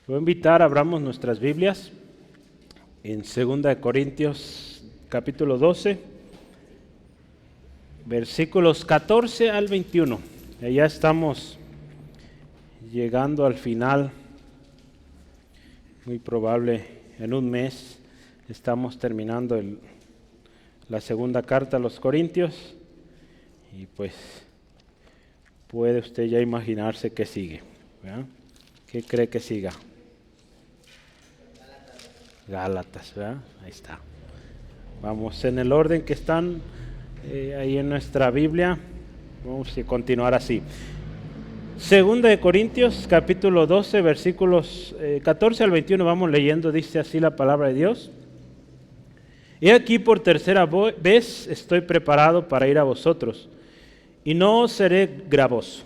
Voy a invitar, abramos nuestras Biblias en 2 Corintios capítulo 12, versículos 14 al 21. Ya estamos llegando al final, muy probable en un mes estamos terminando la segunda carta a los Corintios y pues puede usted ya imaginarse qué sigue, ¿verdad? ¿Qué cree que siga? Gálatas, ¿verdad? Ahí está. Vamos en el orden que están ahí en nuestra Biblia. Vamos a continuar así. 2 Corintios capítulo 12 versículos 14 al 21 vamos leyendo, dice así la palabra de Dios. He aquí por tercera vez estoy preparado para ir a vosotros y no os seré gravoso,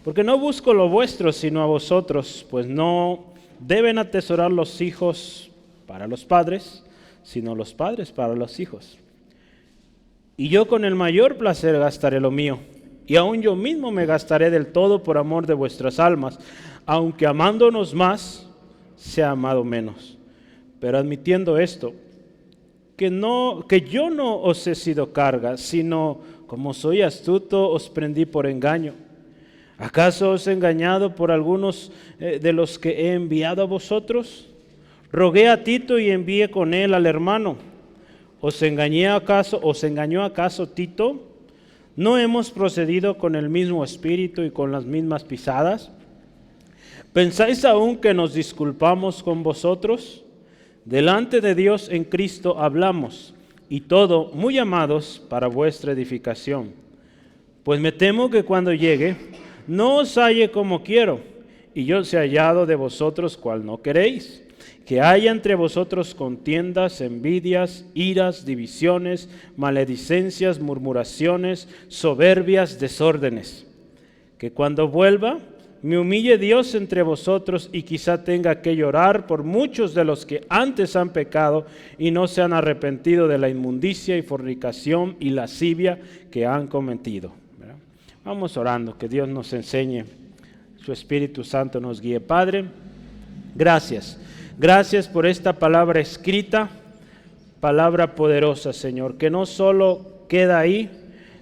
porque no busco lo vuestro sino a vosotros, pues no deben atesorar los hijos para los padres, sino los padres para los hijos. Y yo con el mayor placer gastaré lo mío, y aun yo mismo me gastaré del todo por amor de vuestras almas, aunque amándonos más, sea amado menos. Pero admitiendo esto, que yo no os he sido carga, sino como soy astuto, os prendí por engaño. ¿Acaso os he engañado por algunos de los que he enviado a vosotros? Rogué a Tito y envié con él al hermano. ¿Os engañó acaso Tito? ¿No hemos procedido con el mismo espíritu y con las mismas pisadas? ¿Pensáis aún que nos disculpamos con vosotros? Delante de Dios en Cristo hablamos, y todo muy amados para vuestra edificación. Pues me temo que cuando llegue, no os halle como quiero, y yo sea hallado de vosotros cual no queréis. Que haya entre vosotros contiendas, envidias, iras, divisiones, maledicencias, murmuraciones, soberbias, desórdenes. Que cuando vuelva, me humille Dios entre vosotros y quizá tenga que llorar por muchos de los que antes han pecado y no se han arrepentido de la inmundicia y fornicación y lascivia que han cometido. ¿Verdad? Vamos orando, que Dios nos enseñe, su Espíritu Santo nos guíe. Padre, gracias. Gracias por esta palabra escrita, palabra poderosa, Señor, que no solo queda ahí,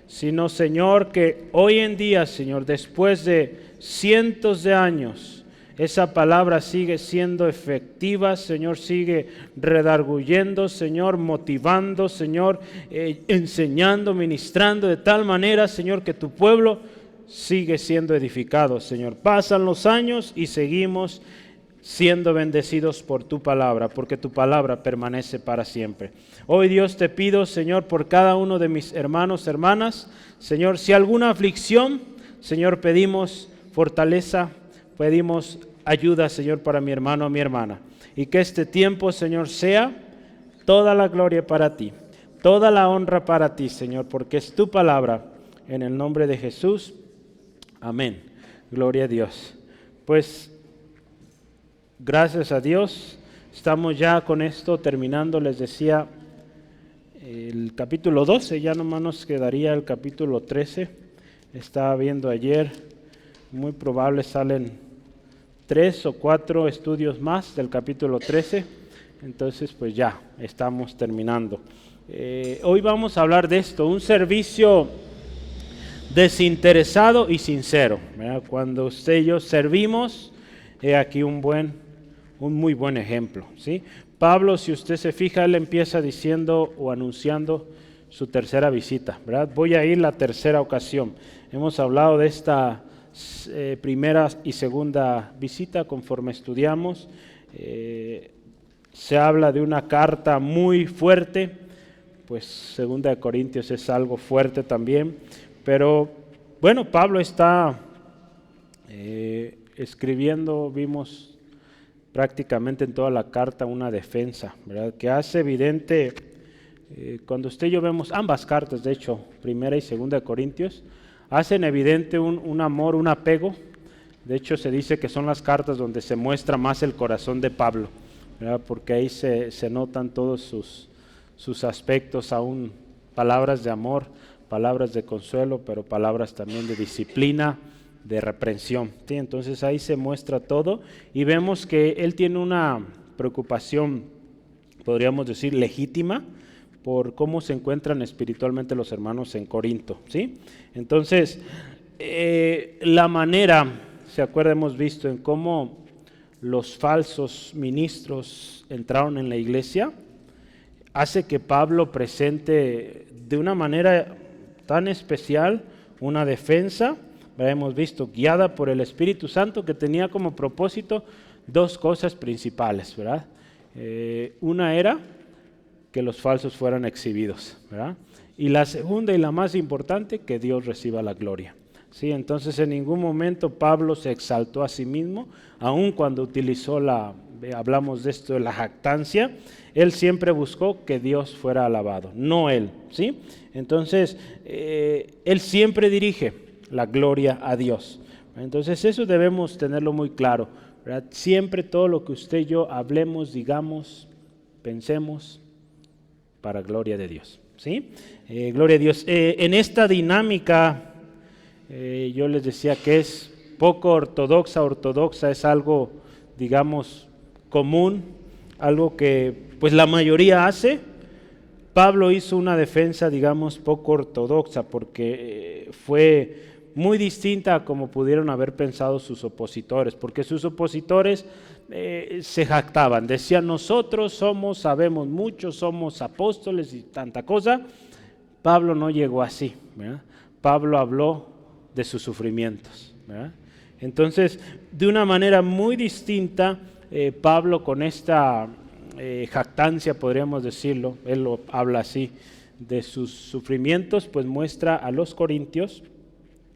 sino, Señor, que hoy en día, Señor, después de cientos de años, esa palabra sigue siendo efectiva, Señor, sigue redarguyendo, Señor, motivando, Señor, enseñando, ministrando, de tal manera, Señor, que tu pueblo sigue siendo edificado, Señor. Pasan los años y seguimos siendo bendecidos por tu palabra, porque tu palabra permanece para siempre. Hoy, Dios, te pido, Señor, por cada uno de mis hermanos, hermanas, Señor, si alguna aflicción, Señor, pedimos fortaleza, pedimos ayuda, Señor, para mi hermano o mi hermana, y que este tiempo, Señor, sea toda la gloria para ti, toda la honra para ti, Señor, porque es tu palabra, en el nombre de Jesús, amén. Gloria a Dios. Pues, gracias a Dios, estamos ya con esto terminando, les decía, el capítulo 12, ya nomás nos quedaría el capítulo 13, estaba viendo ayer, muy probable salen 3 o 4 estudios más del capítulo 13, entonces pues ya estamos terminando. Hoy vamos a hablar de esto, un servicio desinteresado y sincero, ¿verdad? Cuando usted y yo servimos, he aquí un muy buen ejemplo, ¿sí? Pablo, si usted se fija, él empieza diciendo o anunciando su tercera visita, ¿verdad? Voy a ir la tercera ocasión. Hemos hablado de esta primera y segunda visita conforme estudiamos. Se habla de una carta muy fuerte, pues 2 Corintios es algo fuerte también, pero bueno, Pablo está escribiendo, vimos prácticamente en toda la carta una defensa, ¿verdad? Que hace evidente, cuando usted y yo vemos ambas cartas, de hecho, 1 y 2 Corintios, hacen evidente un amor, un apego. De hecho, se dice que son las cartas donde se muestra más el corazón de Pablo, ¿verdad? Porque ahí se notan todos sus aspectos, aún palabras de amor, palabras de consuelo, pero palabras también de disciplina, de reprensión, ¿sí? Entonces ahí se muestra todo y vemos que él tiene una preocupación, podríamos decir, legítima por cómo se encuentran espiritualmente los hermanos en Corinto, ¿sí? Entonces, la manera, se acuerda, hemos visto en cómo los falsos ministros entraron en la iglesia, hace que Pablo presente de una manera tan especial una defensa, ¿verdad? Hemos visto, guiada por el Espíritu Santo, que tenía como propósito dos cosas principales, ¿verdad? Una era que los falsos fueran exhibidos, ¿verdad? Y la segunda y la más importante, que Dios reciba la gloria. Sí, entonces en ningún momento Pablo se exaltó a sí mismo, aun cuando utilizó hablamos de esto, de la jactancia, él siempre buscó que Dios fuera alabado, no él, ¿sí? Entonces, él siempre dirige la gloria a Dios. Entonces eso debemos tenerlo muy claro, ¿verdad? Siempre todo lo que usted y yo hablemos, digamos, pensemos, para gloria de Dios, ¿sí? Gloria a Dios. En esta dinámica, yo les decía que es poco ortodoxa es algo, digamos, común, algo que pues la mayoría hace. Pablo hizo una defensa, digamos, poco ortodoxa, porque fue muy distinta a como pudieron haber pensado sus opositores, porque sus opositores se jactaban, decían: nosotros sabemos mucho, somos apóstoles y tanta cosa. Pablo no llegó así, ¿verdad? Pablo habló de sus sufrimientos, ¿verdad? Entonces, de una manera muy distinta, Pablo, con esta jactancia, podríamos decirlo, él lo habla así, de sus sufrimientos, pues muestra a los corintios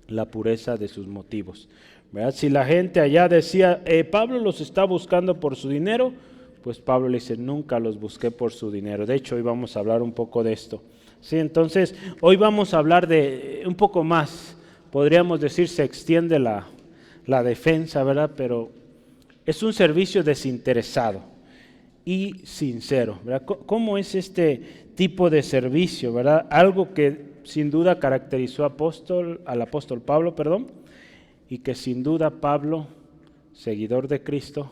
la pureza de sus motivos, ¿verdad? Si la gente allá decía, Pablo los está buscando por su dinero, pues Pablo le dice: nunca los busqué por su dinero. De hecho, hoy vamos a hablar un poco de esto, ¿sí? Entonces, hoy vamos a hablar de un poco más, podríamos decir, se extiende la defensa, ¿verdad? Pero es un servicio desinteresado y sincero, ¿verdad? ¿Cómo es este tipo de servicio, verdad? Algo que sin duda caracterizó al apóstol Pablo, y que sin duda Pablo, seguidor de Cristo,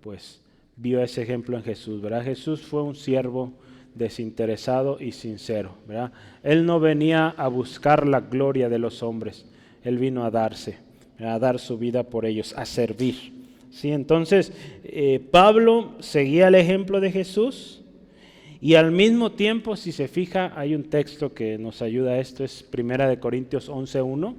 pues vio ese ejemplo en Jesús, ¿verdad? Jesús fue un siervo desinteresado y sincero, ¿verdad? Él no venía a buscar la gloria de los hombres, él vino a darse, ¿verdad? A dar su vida por ellos, a servir, ¿sí? Entonces, Pablo seguía el ejemplo de Jesús y al mismo tiempo, si se fija, hay un texto que nos ayuda a esto, es 1 Corintios 11:1.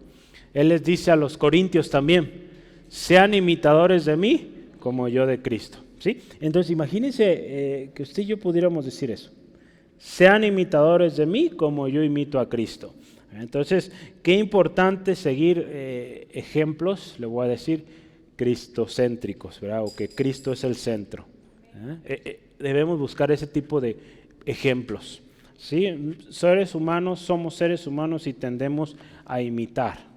Él les dice a los corintios también: sean imitadores de mí como yo de Cristo, ¿sí? Entonces imagínense que usted y yo pudiéramos decir eso: sean imitadores de mí como yo imito a Cristo. Entonces, qué importante seguir ejemplos, le voy a decir, cristocéntricos, ¿verdad? O que Cristo es el centro. Debemos buscar ese tipo de ejemplos, ¿sí? Somos seres humanos y tendemos a imitar.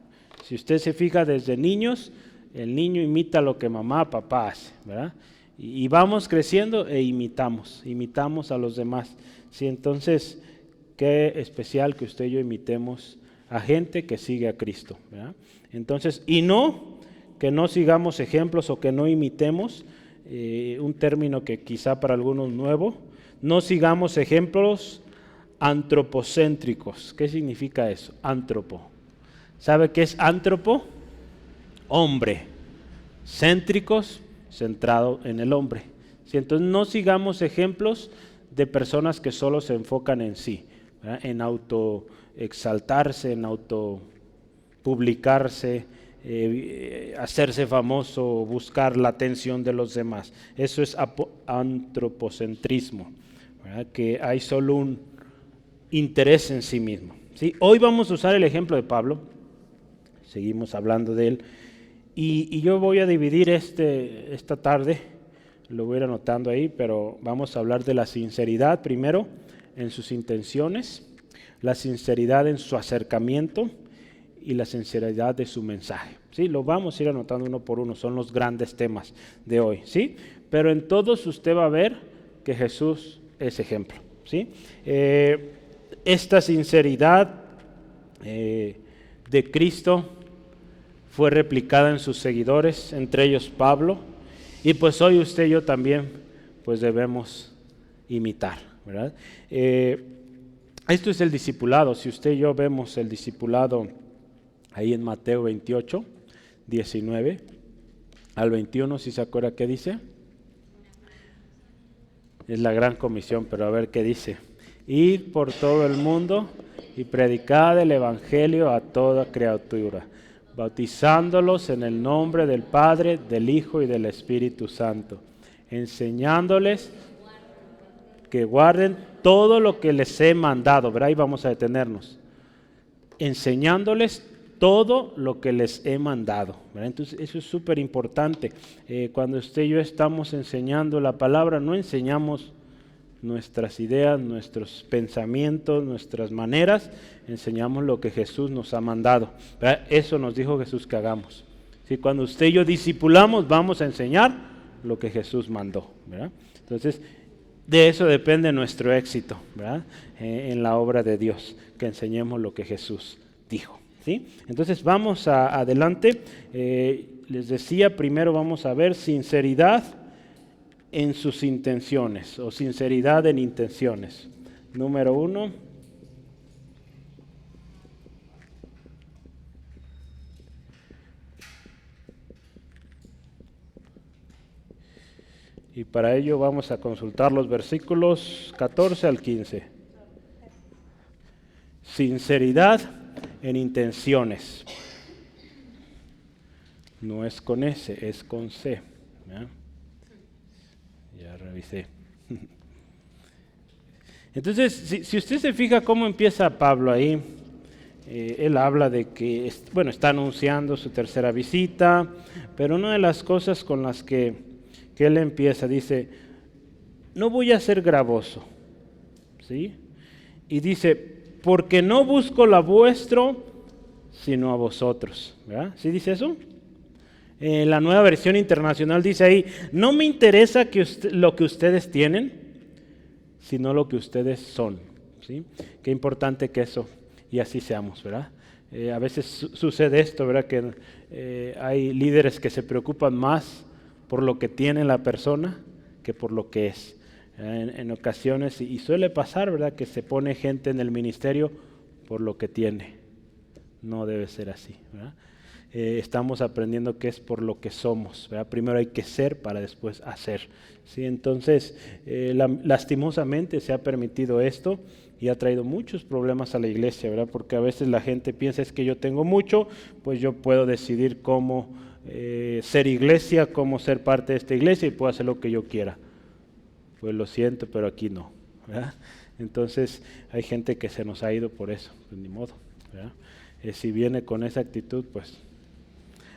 Si usted se fija desde niños, el niño imita lo que mamá, papá hace, ¿verdad? Y vamos creciendo e imitamos a los demás, ¿sí? Entonces, qué especial que usted y yo imitemos a gente que sigue a Cristo, ¿verdad? Entonces, y no que no sigamos ejemplos o que no imitemos, un término que quizá para algunos nuevo, no sigamos ejemplos antropocéntricos. ¿Qué significa eso? Antropo. ¿Sabe qué es antropo? Hombre. Céntricos, centrado en el hombre. ¿Sí? Entonces no sigamos ejemplos de personas que solo se enfocan en sí, ¿verdad? En autoexaltarse, en autopublicarse, hacerse famoso, buscar la atención de los demás. Eso es antropocentrismo, ¿verdad? Que hay solo un interés en sí mismo, ¿sí? Hoy vamos a usar el ejemplo de Pablo, seguimos hablando de él, y yo voy a dividir esta tarde, lo voy a ir anotando ahí, pero vamos a hablar de la sinceridad primero en sus intenciones, la sinceridad en su acercamiento y la sinceridad de su mensaje, ¿sí? Lo vamos a ir anotando uno por uno, son los grandes temas de hoy, ¿sí? Pero en todos usted va a ver que Jesús es ejemplo, ¿sí? Esta sinceridad de Cristo fue replicada en sus seguidores, entre ellos Pablo, y pues hoy usted y yo también pues debemos imitar, ¿verdad? Esto es el discipulado. Si usted y yo vemos el discipulado ahí en Mateo 28, 19 al 21, si se acuerda qué dice. Es la gran comisión, pero a ver qué dice. Ir por todo el mundo y predicar el evangelio a toda criatura, bautizándolos en el nombre del Padre, del Hijo y del Espíritu Santo, enseñándoles que guarden todo lo que les he mandado. ¿Verdad? Ahí vamos a detenernos. Enseñándoles todo lo que les he mandado, ¿verdad? Entonces eso es súper importante. Cuando usted y yo estamos enseñando la palabra, no enseñamos nuestras ideas, nuestros pensamientos, nuestras maneras, enseñamos lo que Jesús nos ha mandado, ¿verdad? Eso nos dijo Jesús que hagamos. ¿Sí? Cuando usted y yo discipulamos, vamos a enseñar lo que Jesús mandó, ¿verdad? Entonces, de eso depende nuestro éxito, ¿verdad? En la obra de Dios, que enseñemos lo que Jesús dijo. ¿Sí? Entonces vamos adelante. Les decía, primero vamos a ver sinceridad en sus intenciones, o sinceridad en intenciones. Número 1. Y para ello vamos a consultar los versículos 14 al 15. Sinceridad en intenciones. No es con S, es con C. Ya revisé. Entonces, si usted se fija cómo empieza Pablo ahí, él habla de que, está anunciando su tercera visita, pero una de las cosas con las que él empieza, dice, no voy a ser gravoso, ¿sí? Y dice, porque no busco la vuestro, sino a vosotros. ¿Verdad? ¿Sí dice eso? La Nueva Versión Internacional dice ahí, no me interesa lo que ustedes tienen, sino lo que ustedes son. ¿Sí? Qué importante que eso, y así seamos, ¿verdad? A veces sucede esto, ¿verdad? Que hay líderes que se preocupan más por lo que tiene la persona que por lo que es. En ocasiones, y suele pasar, ¿verdad?, que se pone gente en el ministerio por lo que tiene. No debe ser así, ¿verdad? Estamos aprendiendo que es por lo que somos, ¿verdad? Primero hay que ser para después hacer, ¿sí? Entonces, lastimosamente se ha permitido esto y ha traído muchos problemas a la iglesia, ¿verdad? Porque a veces la gente piensa, es que yo tengo mucho, pues yo puedo decidir cómo ser iglesia, cómo ser parte de esta iglesia y puedo hacer lo que yo quiera. Pues lo siento, pero aquí no, ¿verdad? Entonces hay gente que se nos ha ido por eso, pues ni modo, ¿verdad? Si viene con esa actitud, pues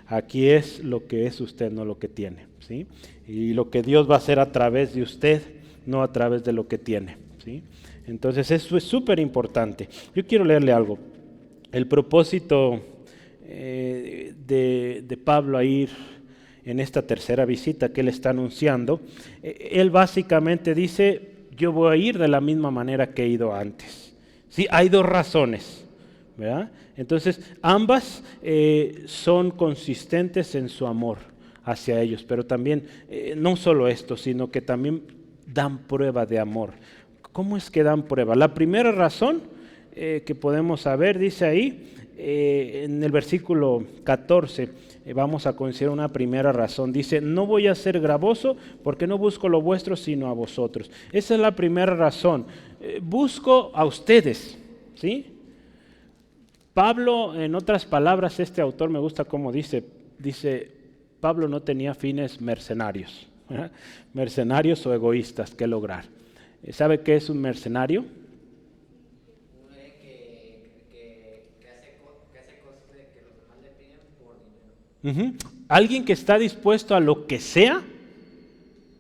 aquí es lo que es usted, no lo que tiene, ¿sí? Y lo que Dios va a hacer a través de usted, no a través de lo que tiene, ¿sí? Entonces eso es súper importante. Yo quiero leerle algo. El propósito de Pablo a ir en esta tercera visita que él está anunciando, él básicamente dice, yo voy a ir de la misma manera que he ido antes. ¿Sí? Hay dos razones, ¿verdad? Entonces, ambas son consistentes en su amor hacia ellos, pero también, no solo esto, sino que también dan prueba de amor. ¿Cómo es que dan prueba? La primera razón que podemos saber, dice ahí, en el versículo 14, vamos a considerar una primera razón. Dice, no voy a ser gravoso porque no busco lo vuestro sino a vosotros. Esa es la primera razón. Busco a ustedes, ¿sí? Pablo, en otras palabras, este autor me gusta cómo dice, Pablo no tenía fines mercenarios, ¿verdad? Mercenarios o egoístas que lograr. ¿Sabe qué es un mercenario? Alguien que está dispuesto a lo que sea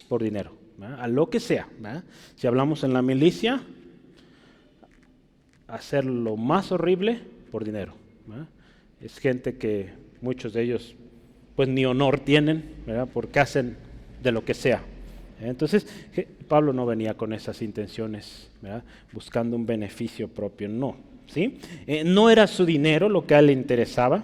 por dinero, ¿verdad? A lo que sea, ¿verdad? Si hablamos en la milicia, hacer lo más horrible por dinero, ¿verdad? Es gente que muchos de ellos pues ni honor tienen, ¿verdad? Porque hacen de lo que sea. Entonces Pablo no venía con esas intenciones, ¿verdad? Buscando un beneficio propio, no, ¿sí? No era su dinero lo que a él le interesaba,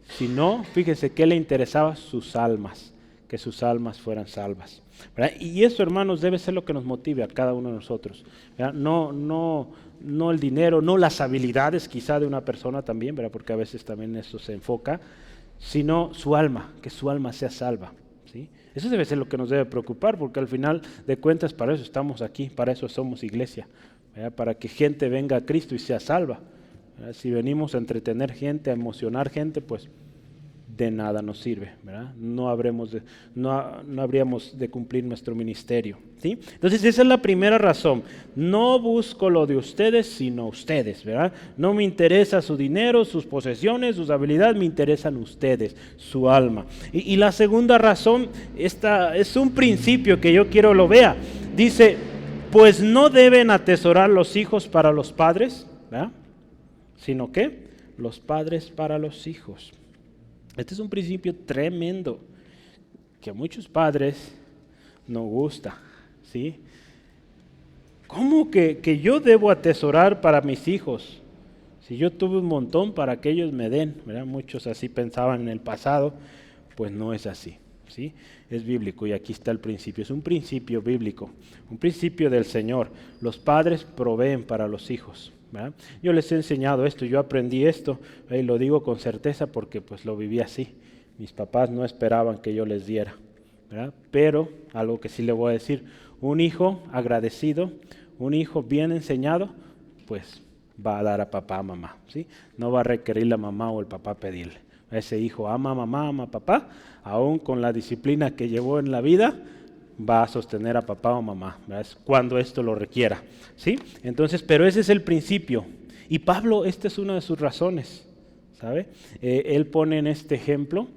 sino, fíjense, ¿qué le interesaba? Sus almas, que sus almas fueran salvas, ¿verdad? Y eso, hermanos, debe ser lo que nos motive a cada uno de nosotros, ¿verdad? No el dinero, no las habilidades quizá de una persona también, ¿verdad? Porque a veces también eso se enfoca, sino su alma, que su alma sea salva, ¿sí? Eso debe ser lo que nos debe preocupar, porque al final de cuentas para eso estamos aquí, para eso somos iglesia, ¿verdad? Para que gente venga a Cristo y sea salva, ¿verdad? Si venimos a entretener gente, a emocionar gente, pues de nada nos sirve, ¿verdad? No habríamos de cumplir nuestro ministerio, ¿sí? Entonces esa es la primera razón. No busco lo de ustedes, sino ustedes, ¿verdad? No me interesa su dinero, sus posesiones, sus habilidades, me interesan ustedes, su alma. Y la segunda razón, esta es un principio que yo quiero lo vea. Dice, pues no deben atesorar los hijos para los padres, ¿verdad? Sino que los padres para los hijos. Este es un principio tremendo que a muchos padres no gusta, ¿sí? ¿Cómo que yo debo atesorar para mis hijos? Si yo tuve un montón para que ellos me den, ¿verdad? Muchos así pensaban en el pasado, pues no es así, ¿sí? Es bíblico y aquí está el principio, es un principio bíblico, un principio del Señor. Los padres proveen para los hijos, ¿verdad? Yo les he enseñado esto, yo aprendí esto, y lo digo con certeza porque pues lo viví así. Mis papás no esperaban que yo les diera, ¿verdad? Pero algo que sí le voy a decir, un hijo agradecido, un hijo bien enseñado, pues va a dar a papá, a mamá, ¿sí? No va a requerir la mamá o el papá pedirle. Ese hijo ama a mamá, ama a papá, aún con la disciplina que llevó en la vida, va a sostener a papá o mamá, ¿verdad? Cuando esto lo requiera, ¿sí? Entonces, pero ese es el principio. Y Pablo, esta es una de sus razones, ¿sabe? Él pone en este ejemplo,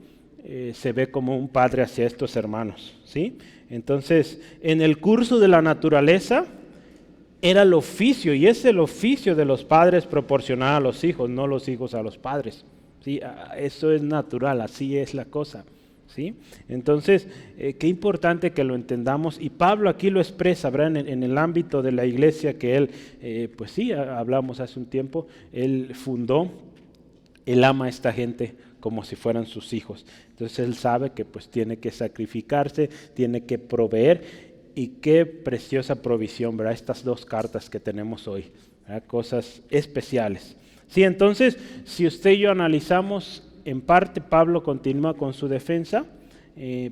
se ve como un padre hacia estos hermanos, ¿sí? Entonces, en el curso de la naturaleza, era el oficio, y es el oficio de los padres proporcionar a los hijos, no los hijos a los padres, ¿sí? Eso es natural, así es la cosa, ¿sí? Entonces, qué importante que lo entendamos, y Pablo aquí lo expresa, ¿verdad? En el ámbito de la iglesia que él, pues sí, hablamos hace un tiempo, él fundó, él ama a esta gente como si fueran sus hijos. Entonces él sabe que pues tiene que sacrificarse, tiene que proveer, y qué preciosa provisión, ¿verdad? Estas dos cartas que tenemos hoy, ¿verdad? Cosas especiales. Sí, entonces, si usted y yo analizamos, en parte Pablo continúa con su defensa,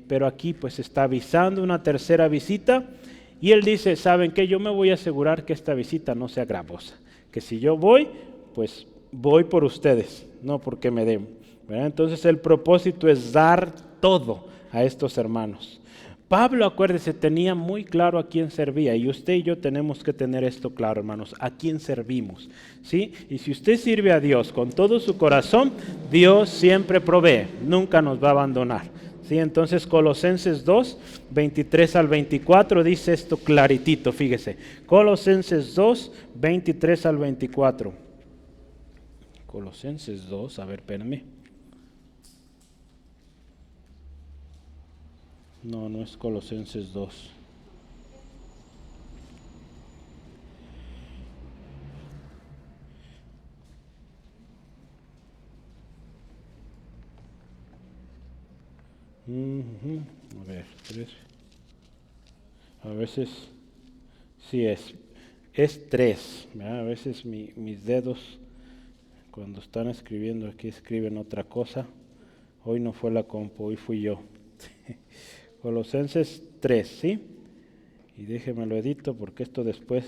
pero aquí pues está avisando una tercera visita, y él dice, ¿saben qué? Yo me voy a asegurar que esta visita no sea gravosa, que si yo voy, pues voy por ustedes, no porque me den, ¿verdad? Entonces el propósito es dar todo a estos hermanos. Pablo, acuérdese, tenía muy claro a quién servía, y usted y yo tenemos que tener esto claro, hermanos, a quién servimos, ¿sí? Y si usted sirve a Dios con todo su corazón, Dios siempre provee, nunca nos va a abandonar, ¿sí? Entonces Colosenses 2, 23 al 24 dice esto claritito, fíjese, Colosenses 2, 23 al 24. Colosenses 2, a ver, espérame. No es Colosenses 2. A ver, 3. A veces sí es 3. A veces mis dedos cuando están escribiendo aquí escriben otra cosa. Hoy no fue la compu, hoy fui yo. Colosenses 3, ¿sí? Y déjeme lo edito porque esto después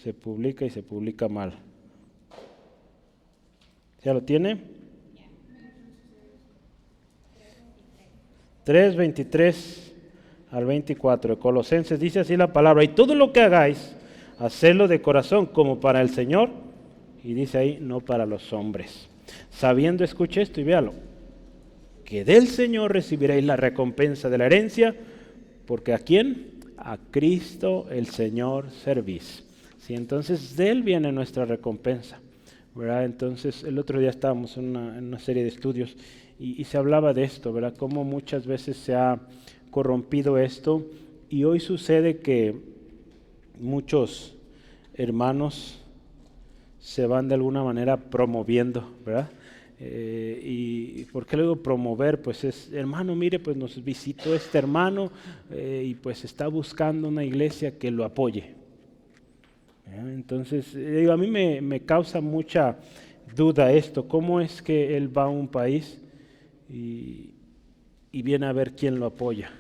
se publica y se publica mal. ¿Ya lo tiene? 3, 23 al 24. Colosenses dice así la palabra, y todo lo que hagáis, hacedlo de corazón como para el Señor, y dice ahí, no para los hombres. Sabiendo, escuche esto y véalo, que del Señor recibiréis la recompensa de la herencia, porque ¿a quién? A Cristo el Señor servís. ¿Sí? Entonces de Él viene nuestra recompensa, ¿verdad? Entonces el otro día estábamos en una serie de estudios y se hablaba de esto, ¿verdad? Cómo muchas veces se ha corrompido esto, y hoy sucede que muchos hermanos se van de alguna manera promoviendo, ¿verdad? ¿Y por qué le digo promover? Pues es, hermano, mire, pues nos visitó este hermano y pues está buscando una iglesia que lo apoye. Entonces, digo, a mí me causa mucha duda esto, ¿cómo es que él va a un país y viene a ver quién lo apoya?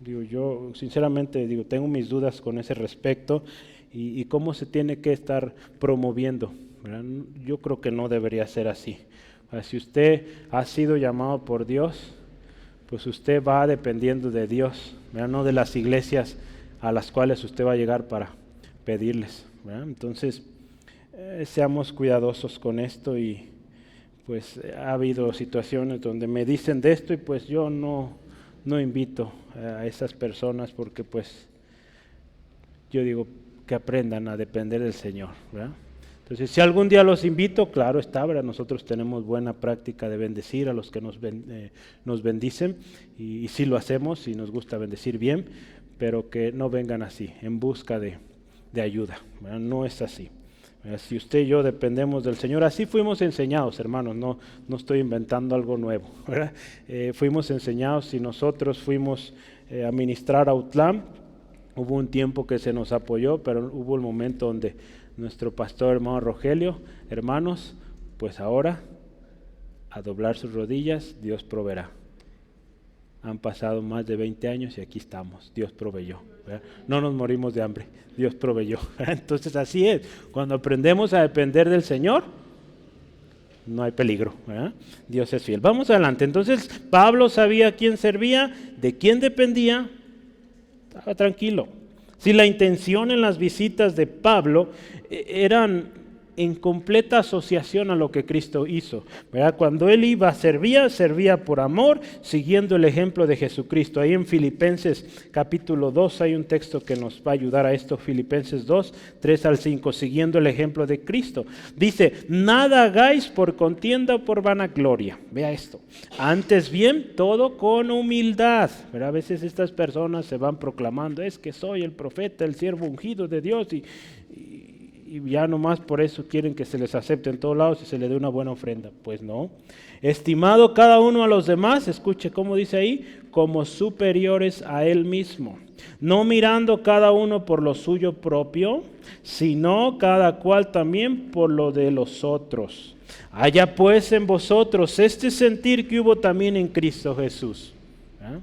Digo, yo sinceramente digo, tengo mis dudas con ese respecto y cómo se tiene que estar promoviendo, ¿verdad? Yo creo que no debería ser así. Si usted ha sido llamado por Dios, pues usted va dependiendo de Dios, ¿verdad? No de las iglesias a las cuales usted va a llegar para pedirles, ¿verdad? Entonces, seamos cuidadosos con esto y pues ha habido situaciones donde me dicen de esto y pues yo no invito a esas personas porque pues yo digo que aprendan a depender del Señor, ¿verdad? Entonces, si algún día los invito, claro está, ¿verdad? Nosotros tenemos buena práctica de bendecir a los que nos bendicen y sí lo hacemos y nos gusta bendecir bien, pero que no vengan así, en busca de ayuda, ¿verdad? No es así. Si usted y yo dependemos del Señor, así fuimos enseñados, hermanos, no estoy inventando algo nuevo, ¿verdad? Fuimos enseñados y nosotros fuimos a ministrar a UTLAM. Hubo un tiempo que se nos apoyó, pero hubo el momento donde nuestro pastor hermano Rogelio, hermanos, pues ahora a doblar sus rodillas, Dios proveerá. Han pasado más de 20 años y aquí estamos, Dios proveyó, ¿verdad? No nos morimos de hambre, Dios proveyó. Entonces así es, cuando aprendemos a depender del Señor, no hay peligro, ¿verdad? Dios es fiel. Vamos adelante, entonces Pablo sabía a quién servía, de quién dependía, estaba tranquilo. Si la intención en las visitas de Pablo eran en completa asociación a lo que Cristo hizo, ¿verdad? Cuando él iba, servía por amor, siguiendo el ejemplo de Jesucristo. Ahí en Filipenses capítulo 2 hay un texto que nos va a ayudar a esto, Filipenses 2, 3 al 5, siguiendo el ejemplo de Cristo. Dice, nada hagáis por contienda o por vanagloria. Vea esto. Antes bien, todo con humildad, ¿verdad? A veces estas personas se van proclamando, es que soy el profeta, el siervo ungido de Dios y ya nomás por eso quieren que se les acepte en todos lados y se le dé una buena ofrenda. Pues no. Estimado cada uno a los demás, escuche cómo dice ahí, como superiores a él mismo, no mirando cada uno por lo suyo propio, sino cada cual también por lo de los otros. Haya pues en vosotros este sentir que hubo también en Cristo Jesús. ¿Ah?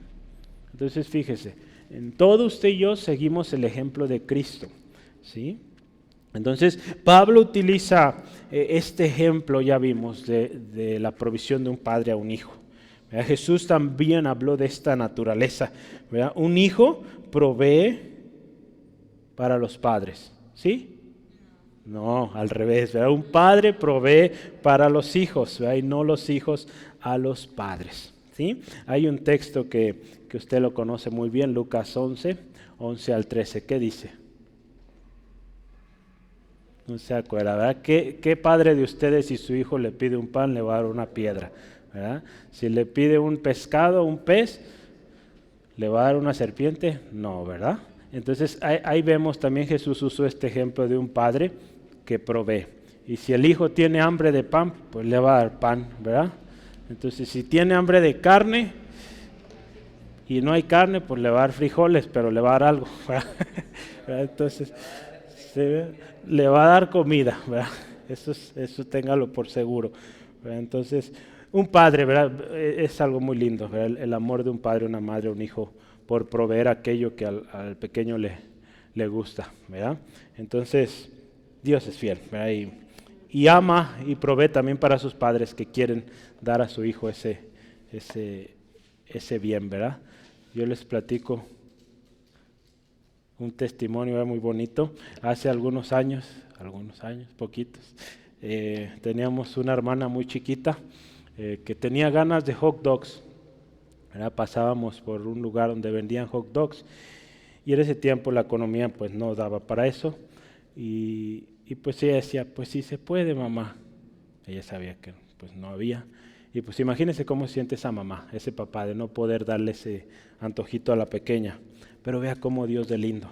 Entonces fíjese, en todo usted y yo seguimos el ejemplo de Cristo, ¿sí? Entonces, Pablo utiliza este ejemplo, ya vimos, de la provisión de un padre a un hijo. ¿Verdad? Jesús también habló de esta naturaleza, ¿verdad? Un hijo provee para los padres, ¿sí? No, al revés, ¿verdad? Un padre provee para los hijos, ¿verdad? Y no los hijos a los padres, ¿sí? Hay un texto que usted lo conoce muy bien, Lucas 11 al 13, ¿qué dice? No se acuerda, ¿verdad? ¿Qué padre de ustedes si su hijo le pide un pan le va a dar una piedra? ¿Verdad? Si le pide un pescado, un pez, ¿le va a dar una serpiente? No, ¿verdad? Entonces ahí vemos también Jesús usó este ejemplo de un padre que provee. Y si el hijo tiene hambre de pan, pues le va a dar pan, ¿verdad? Entonces si tiene hambre de carne y no hay carne, pues le va a dar frijoles, pero le va a dar algo, ¿verdad? Entonces le va a dar comida, ¿verdad? Eso téngalo por seguro, ¿verdad? Entonces, un padre, ¿verdad? Es algo muy lindo, ¿verdad? El amor de un padre, una madre, un hijo, por proveer aquello que al pequeño le gusta, ¿verdad? Entonces, Dios es fiel, ¿verdad? Y ama y provee también para sus padres que quieren dar a su hijo ese bien, ¿verdad? Yo les platico un testimonio muy bonito. Hace algunos años, poquitos, teníamos una hermana muy chiquita que tenía ganas de hot dogs, ¿verdad? Pasábamos por un lugar donde vendían hot dogs y en ese tiempo la economía pues no daba para eso y pues ella decía, pues sí se puede, mamá. Ella sabía que pues no había. Y pues imagínense cómo siente esa mamá, ese papá, de no poder darle ese antojito a la pequeña. Pero vea cómo Dios de lindo.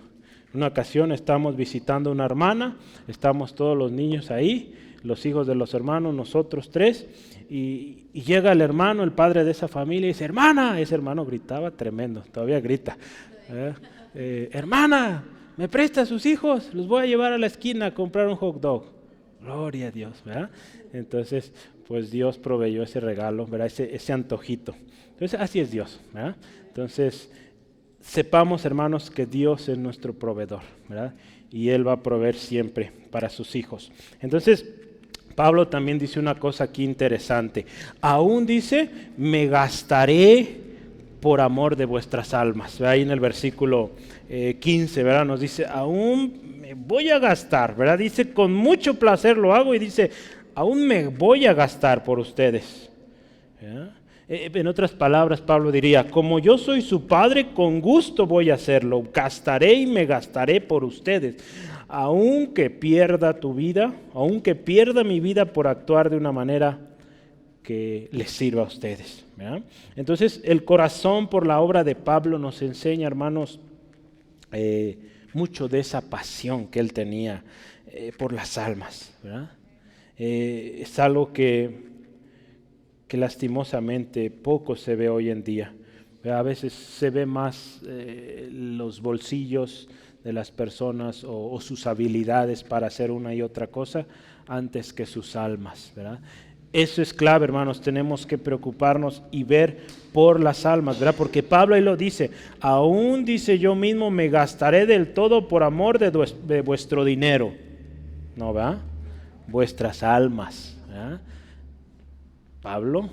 En una ocasión estamos visitando a una hermana, estamos todos los niños ahí, los hijos de los hermanos, nosotros 3, y llega el hermano, el padre de esa familia, y dice, hermana, ese hermano gritaba tremendo, todavía grita, hermana, ¿me presta a sus hijos? Los voy a llevar a la esquina a comprar un hot dog. Gloria a Dios, ¿verdad? Entonces, pues Dios proveyó ese regalo, ¿verdad? Ese antojito. Entonces, así es Dios, ¿verdad? Entonces, sepamos, hermanos, que Dios es nuestro proveedor, ¿verdad? Y Él va a proveer siempre para sus hijos. Entonces, Pablo también dice una cosa aquí interesante. Aún dice, me gastaré por amor de vuestras almas. Ahí en el versículo 15, ¿verdad? Nos dice, aún me voy a gastar, ¿verdad? Dice, con mucho placer lo hago, y dice, aún me voy a gastar por ustedes. ¿Verdad? En otras palabras, Pablo diría, como yo soy su padre, con gusto voy a hacerlo, gastaré y me gastaré por ustedes, aunque pierda tu vida, aunque pierda mi vida por actuar de una manera que les sirva a ustedes, ¿verdad? Entonces, el corazón por la obra de Pablo nos enseña, hermanos, mucho de esa pasión que él tenía por las almas, ¿verdad? Es algo que lastimosamente poco se ve hoy en día. A veces se ve más los bolsillos de las personas o sus habilidades para hacer una y otra cosa antes que sus almas, ¿verdad? Eso es clave, hermanos, tenemos que preocuparnos y ver por las almas, ¿verdad? Porque Pablo ahí lo dice, aún dice yo mismo me gastaré del todo por amor de vuestro dinero, ¿no, verdad? Vuestras almas, ¿verdad? Pablo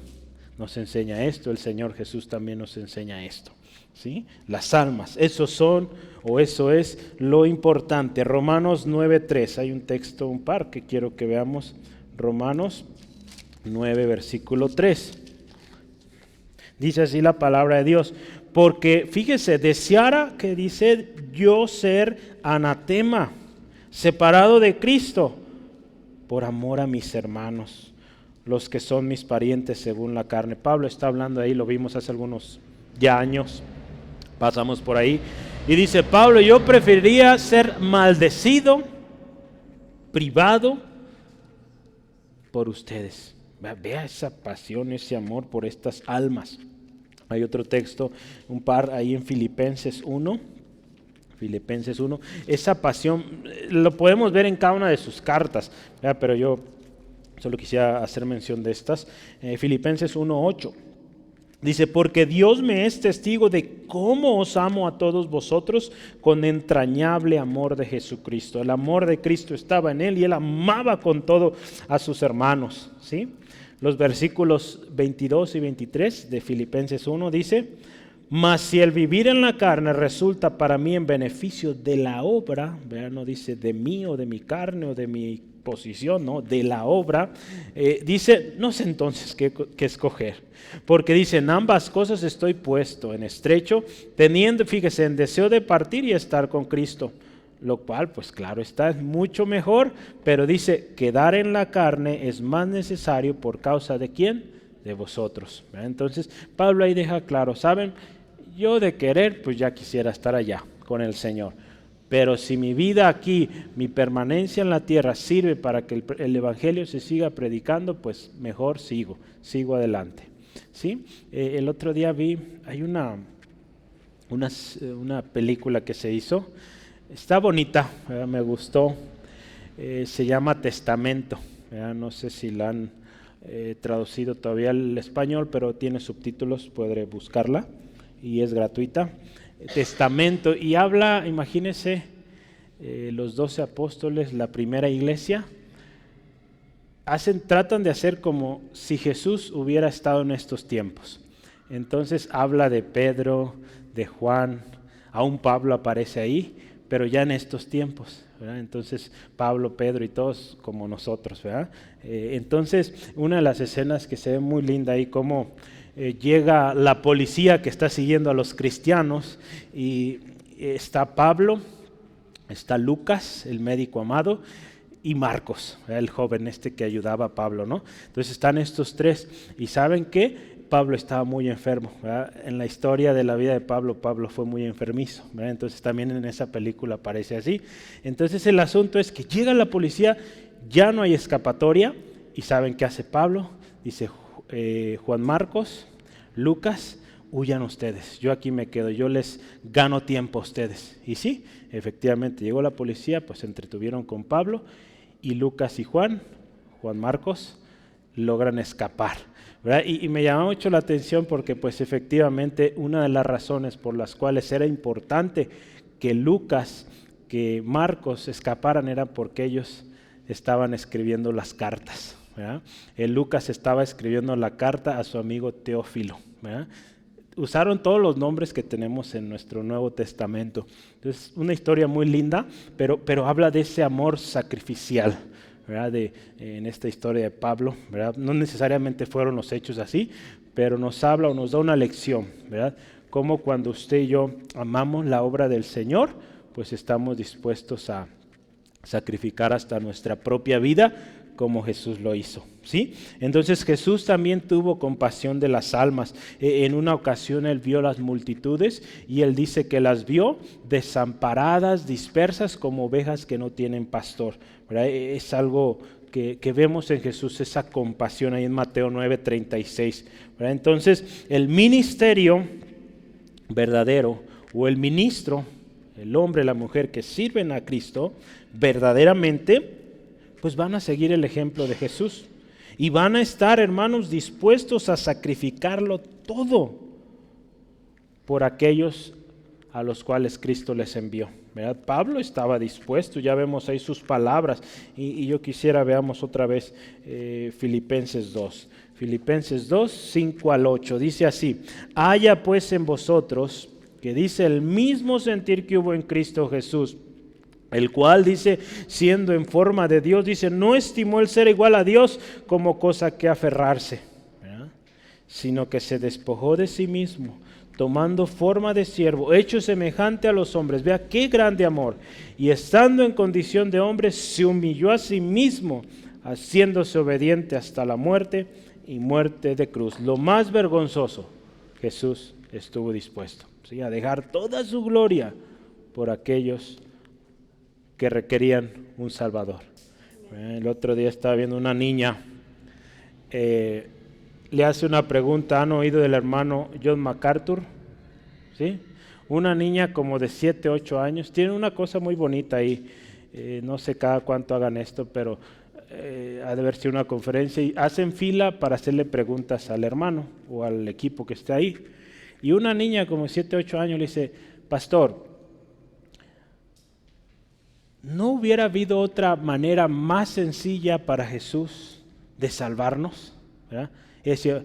nos enseña esto, el Señor Jesús también nos enseña esto, ¿sí? Las almas, eso es lo importante. Romanos 9:3, hay un texto, un par que quiero que veamos. Romanos 9, versículo 3. Dice así la palabra de Dios, porque fíjese, deseara, que dice, yo ser anatema, separado de Cristo, por amor a mis hermanos, los que son mis parientes según la carne. Pablo está hablando ahí, lo vimos hace algunos ya años, pasamos por ahí, y dice Pablo, yo preferiría ser maldecido, privado por ustedes. Vea esa pasión, ese amor por estas almas. Hay otro texto, un par ahí en Filipenses 1. Filipenses 1, esa pasión lo podemos ver en cada una de sus cartas, ¿verdad? Pero yo solo quisiera hacer mención de estas. Filipenses 1:8 dice, porque Dios me es testigo de cómo os amo a todos vosotros con entrañable amor de Jesucristo. El amor de Cristo estaba en él y él amaba con todo a sus hermanos, ¿sí? Los versículos 22 y 23 de Filipenses 1 dice, mas si el vivir en la carne resulta para mí en beneficio de la obra, ¿verdad? No dice de mí o de mi carne o de mi posición, no, de la obra, dice, no sé entonces qué escoger, porque dice, en ambas cosas estoy puesto en estrecho, teniendo, fíjese, en deseo de partir y estar con Cristo, lo cual, pues claro, está es mucho mejor, pero dice, quedar en la carne es más necesario por causa de ¿quién? De vosotros, ¿verdad? Entonces, Pablo ahí deja claro, ¿saben? Yo de querer, pues ya quisiera estar allá con el Señor. Pero si mi vida aquí, mi permanencia en la tierra sirve para que el Evangelio se siga predicando, pues mejor sigo adelante, ¿sí? El otro día vi, hay una película que se hizo, está bonita, ¿verdad? Me gustó, se llama Testamento, ¿verdad? No sé si la han traducido todavía al español, pero tiene subtítulos, podré buscarla y es gratuita. Testamento, y habla, imagínense, los 12 apóstoles, la primera iglesia, tratan de hacer como si Jesús hubiera estado en estos tiempos. Entonces habla de Pedro, de Juan, aún Pablo aparece ahí, pero ya en estos tiempos, ¿verdad? Entonces Pablo, Pedro y todos como nosotros, ¿verdad? Entonces una de las escenas que se ve muy linda ahí, como llega la policía que está siguiendo a los cristianos y está Pablo, está Lucas, el médico amado, y Marcos, el joven que ayudaba a Pablo, ¿no? Entonces están estos tres y ¿saben qué? Pablo estaba muy enfermo, ¿verdad? En la historia de la vida de Pablo, Pablo fue muy enfermizo, ¿verdad? Entonces también en esa película aparece así. Entonces el asunto es que llega la policía, ya no hay escapatoria. ¿Y saben qué hace Pablo? Dice, Juan Marcos, Lucas, huyan ustedes, yo aquí me quedo, yo les gano tiempo a ustedes. Y sí, efectivamente llegó la policía, pues se entretuvieron con Pablo, y Lucas y Juan Marcos, logran escapar, ¿verdad? Y me llamó mucho la atención porque pues efectivamente una de las razones por las cuales era importante que Lucas, que Marcos escaparan era porque ellos estaban escribiendo las cartas, ¿verdad? Lucas estaba escribiendo la carta a su amigo Teófilo, ¿verdad? Usaron todos los nombres que tenemos en nuestro Nuevo Testamento. Entonces, una historia muy linda, pero habla de ese amor sacrificial, ¿verdad? En esta historia de Pablo, ¿verdad? No necesariamente fueron los hechos así, pero nos habla o nos da una lección, ¿verdad? Como cuando usted y yo amamos la obra del Señor, pues estamos dispuestos a sacrificar hasta nuestra propia vida, como Jesús lo hizo, ¿sí? Entonces Jesús también tuvo compasión de las almas. En una ocasión Él vio las multitudes y Él dice que las vio desamparadas, dispersas como ovejas que no tienen pastor, ¿verdad? Es algo que vemos en Jesús, esa compasión ahí en Mateo 9:36, ¿verdad? Entonces el ministerio verdadero o el ministro, el hombre, la mujer que sirven a Cristo verdaderamente, pues van a seguir el ejemplo de Jesús y van a estar, hermanos, dispuestos a sacrificarlo todo por aquellos a los cuales Cristo les envió, ¿verdad? Pablo estaba dispuesto, ya vemos ahí sus palabras, y yo quisiera veamos otra vez Filipenses 2, 5 al 8, dice así: haya pues en vosotros, que dice, el mismo sentir que hubo en Cristo Jesús, el cual, dice, siendo en forma de Dios, dice, no estimó el ser igual a Dios como cosa que aferrarse, ¿verdad? Sino que se despojó de sí mismo, tomando forma de siervo, hecho semejante a los hombres. Vea qué grande amor. Y estando en condición de hombre, se humilló a sí mismo, haciéndose obediente hasta la muerte y muerte de cruz. Lo más vergonzoso, Jesús estuvo dispuesto, ¿sí?, a dejar toda su gloria por aquellos que requerían un Salvador. El otro día estaba viendo una niña, le hace una pregunta. ¿Han oído del hermano John MacArthur? ¿Sí? Una niña como de 7, 8 años, tiene una cosa muy bonita ahí, no sé cada cuánto hagan esto, pero ha de haber sido una conferencia y hacen fila para hacerle preguntas al hermano o al equipo que está ahí. Y una niña como 7, 8 años le dice: pastor, ¿no hubiera habido otra manera más sencilla para Jesús de salvarnos? ¿Verdad? Y decía,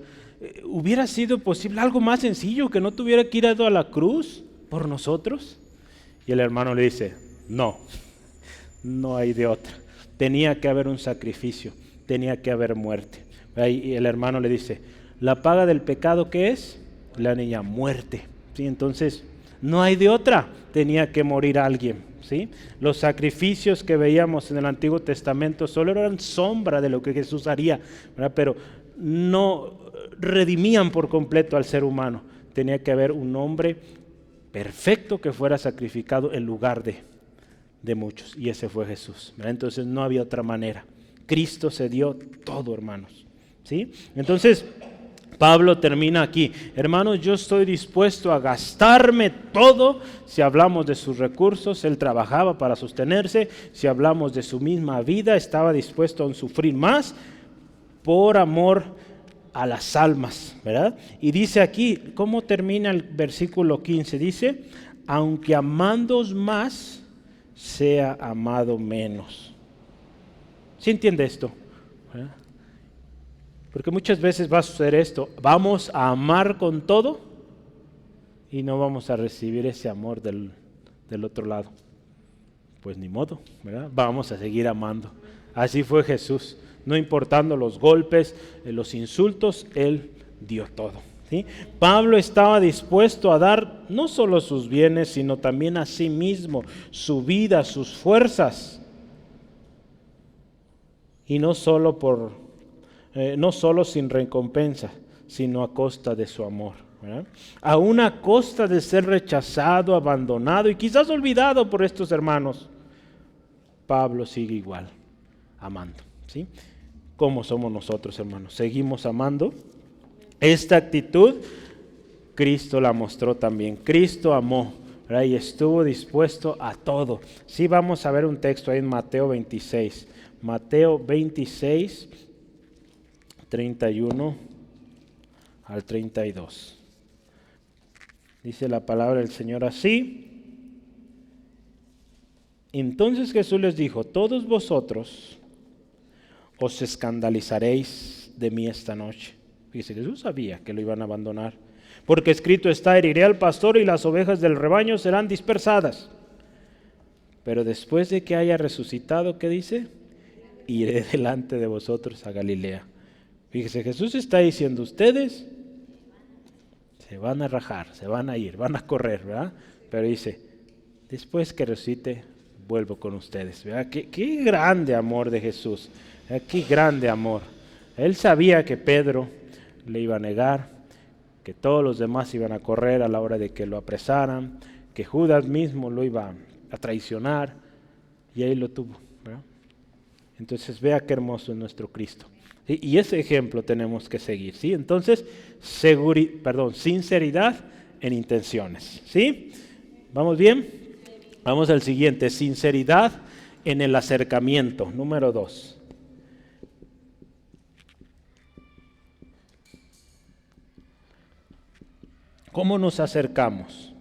¿hubiera sido posible algo más sencillo, que no tuviera que ir a la cruz por nosotros? Y el hermano le dice: no hay de otra. Tenía que haber un sacrificio, tenía que haber muerte. Y el hermano le dice: ¿la paga del pecado qué es? La niña: muerte. ¿Sí? Entonces, no hay de otra, tenía que morir alguien. ¿Sí? Los sacrificios que veíamos en el Antiguo Testamento solo eran sombra de lo que Jesús haría, ¿verdad? Pero no redimían por completo al ser humano. Tenía que haber un hombre perfecto que fuera sacrificado en lugar de muchos, y ese fue Jesús, ¿verdad? Entonces no había otra manera. Cristo se dio todo, hermanos, ¿sí? Entonces Pablo termina aquí: hermanos, yo estoy dispuesto a gastarme todo. Si hablamos de sus recursos, él trabajaba para sostenerse. Si hablamos de su misma vida, estaba dispuesto a sufrir más por amor a las almas, ¿verdad? Y dice aquí, ¿cómo termina el versículo 15? Dice: aunque amándoos más, sea amado menos. ¿Sí entiende esto? ¿Verdad? Porque muchas veces va a suceder esto: vamos a amar con todo y no vamos a recibir ese amor del otro lado. Pues ni modo, ¿verdad? Vamos a seguir amando. Así fue Jesús, no importando los golpes, los insultos, Él dio todo, ¿sí? Pablo estaba dispuesto a dar no solo sus bienes, sino también a sí mismo, su vida, sus fuerzas. Y no solo sin recompensa, sino a costa de su amor, ¿verdad? Aún a costa de ser rechazado, abandonado y quizás olvidado por estos hermanos, Pablo sigue igual, amando, ¿sí? ¿Cómo somos nosotros, hermanos? ¿Seguimos amando? Esta actitud Cristo la mostró también. Cristo amó, ¿verdad? Y estuvo dispuesto a todo. Sí, vamos a ver un texto ahí en Mateo 26. Mateo 26, 31 al 32. Dice la palabra del Señor así. Entonces Jesús les dijo: todos vosotros os escandalizaréis de mí esta noche. Fíjese, Jesús sabía que lo iban a abandonar. Porque escrito está: heriré al pastor y las ovejas del rebaño serán dispersadas. Pero después de que haya resucitado, ¿qué dice? Iré delante de vosotros a Galilea. Fíjese, Jesús está diciendo: ustedes se van a rajar, se van a ir, van a correr, ¿verdad? Pero dice: después que resucite, vuelvo con ustedes, ¿verdad? Qué grande amor de Jesús, ¿verdad? Qué grande amor. Él sabía que Pedro le iba a negar, que todos los demás iban a correr a la hora de que lo apresaran, que Judas mismo lo iba a traicionar, y ahí lo tuvo, ¿verdad? Entonces vea qué hermoso es nuestro Cristo. ¿Sí? Y ese ejemplo tenemos que seguir, ¿sí? Entonces, sinceridad en intenciones, ¿sí? ¿Vamos bien? Vamos al siguiente: sinceridad en el acercamiento, número 2. ¿Cómo nos acercamos?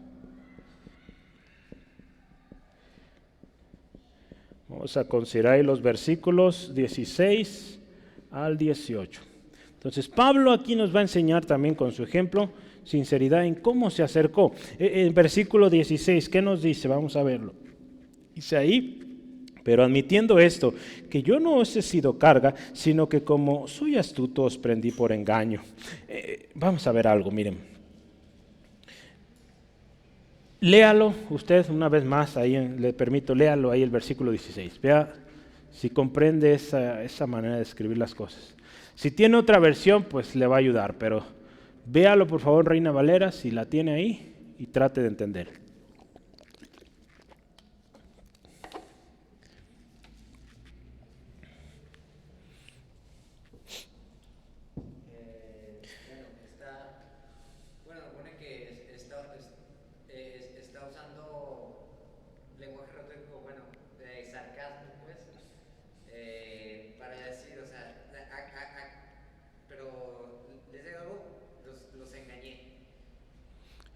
Vamos a considerar los versículos 16 al 18. Entonces Pablo aquí nos va a enseñar también con su ejemplo sinceridad en cómo se acercó. En versículo 16, ¿qué nos dice? Vamos a verlo. Dice ahí: pero admitiendo esto, que yo no os he sido carga, sino que como soy astuto os prendí por engaño. Vamos a ver algo, miren. Léalo usted una vez más, ahí le permito, léalo ahí el versículo 16. Vea si comprende esa manera de escribir las cosas. Si tiene otra versión, pues le va a ayudar, pero véalo por favor, Reina Valera, si la tiene ahí, y trate de entender.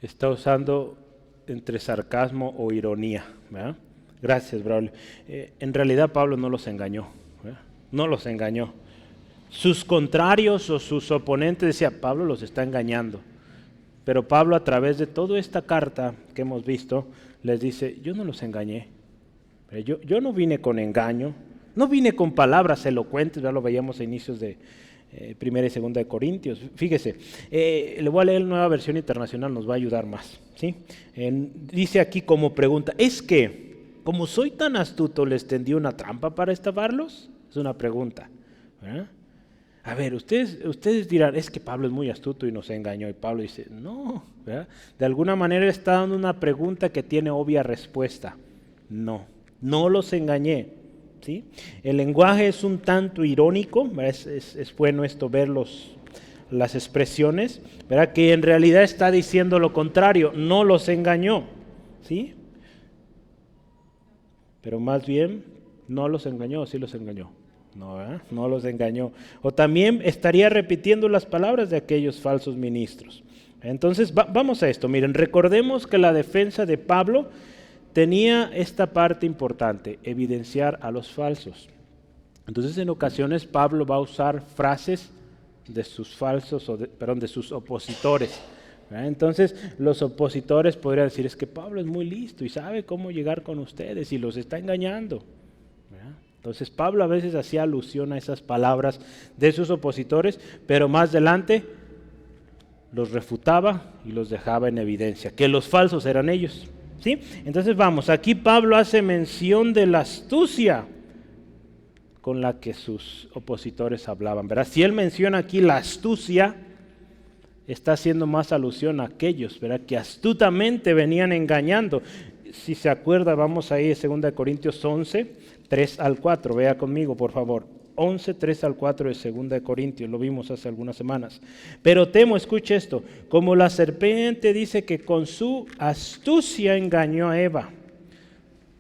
Está usando entre sarcasmo o ironía, ¿verdad? Gracias, Braulio. En realidad Pablo no los engañó, ¿verdad? No los engañó. Sus contrarios o sus oponentes decían: Pablo los está engañando. Pero Pablo, a través de toda esta carta que hemos visto, les dice: yo no los engañé. Yo no vine con engaño, no vine con palabras elocuentes, ya lo veíamos a inicios de Primera y Segunda de Corintios. Fíjese, le voy a leer la Nueva Versión Internacional, nos va a ayudar más, ¿sí? Dice aquí como pregunta: ¿es que, como soy tan astuto, les tendí una trampa para estafarlos? Es una pregunta, ¿verdad? A ver, ustedes dirán: es que Pablo es muy astuto y nos engañó. Y Pablo dice: no, ¿verdad? De alguna manera está dando una pregunta que tiene obvia respuesta. No los engañé. ¿Sí? El lenguaje es un tanto irónico, es bueno esto, ver las expresiones, ¿verdad? Que en realidad está diciendo lo contrario: no los engañó, ¿sí? Pero más bien, no los engañó, sí los engañó. No, ¿verdad? No los engañó. O también estaría repitiendo las palabras de aquellos falsos ministros. Entonces, vamos a esto. Miren, recordemos que la defensa de Pablo tenía esta parte importante: evidenciar a los falsos. Entonces, en ocasiones Pablo va a usar frases de sus de sus opositores, ¿verdad? Entonces, los opositores podrían decir: es que Pablo es muy listo y sabe cómo llegar con ustedes y los está engañando, ¿verdad? Entonces, Pablo a veces hacía alusión a esas palabras de sus opositores, pero más adelante los refutaba y los dejaba en evidencia, que los falsos eran ellos. ¿Sí? Entonces vamos, aquí Pablo hace mención de la astucia con la que sus opositores hablaban, ¿verdad? Si él menciona aquí la astucia, está haciendo más alusión a aquellos, ¿verdad?, que astutamente venían engañando. si se acuerda, vamos ahí a 2 Corintios 11, 3 al 4. Vea conmigo, por favor. 11, 3 al 4 de 2 Corintios, lo vimos hace algunas semanas. Pero temo, escuche esto, como la serpiente dice que con su astucia engañó a Eva,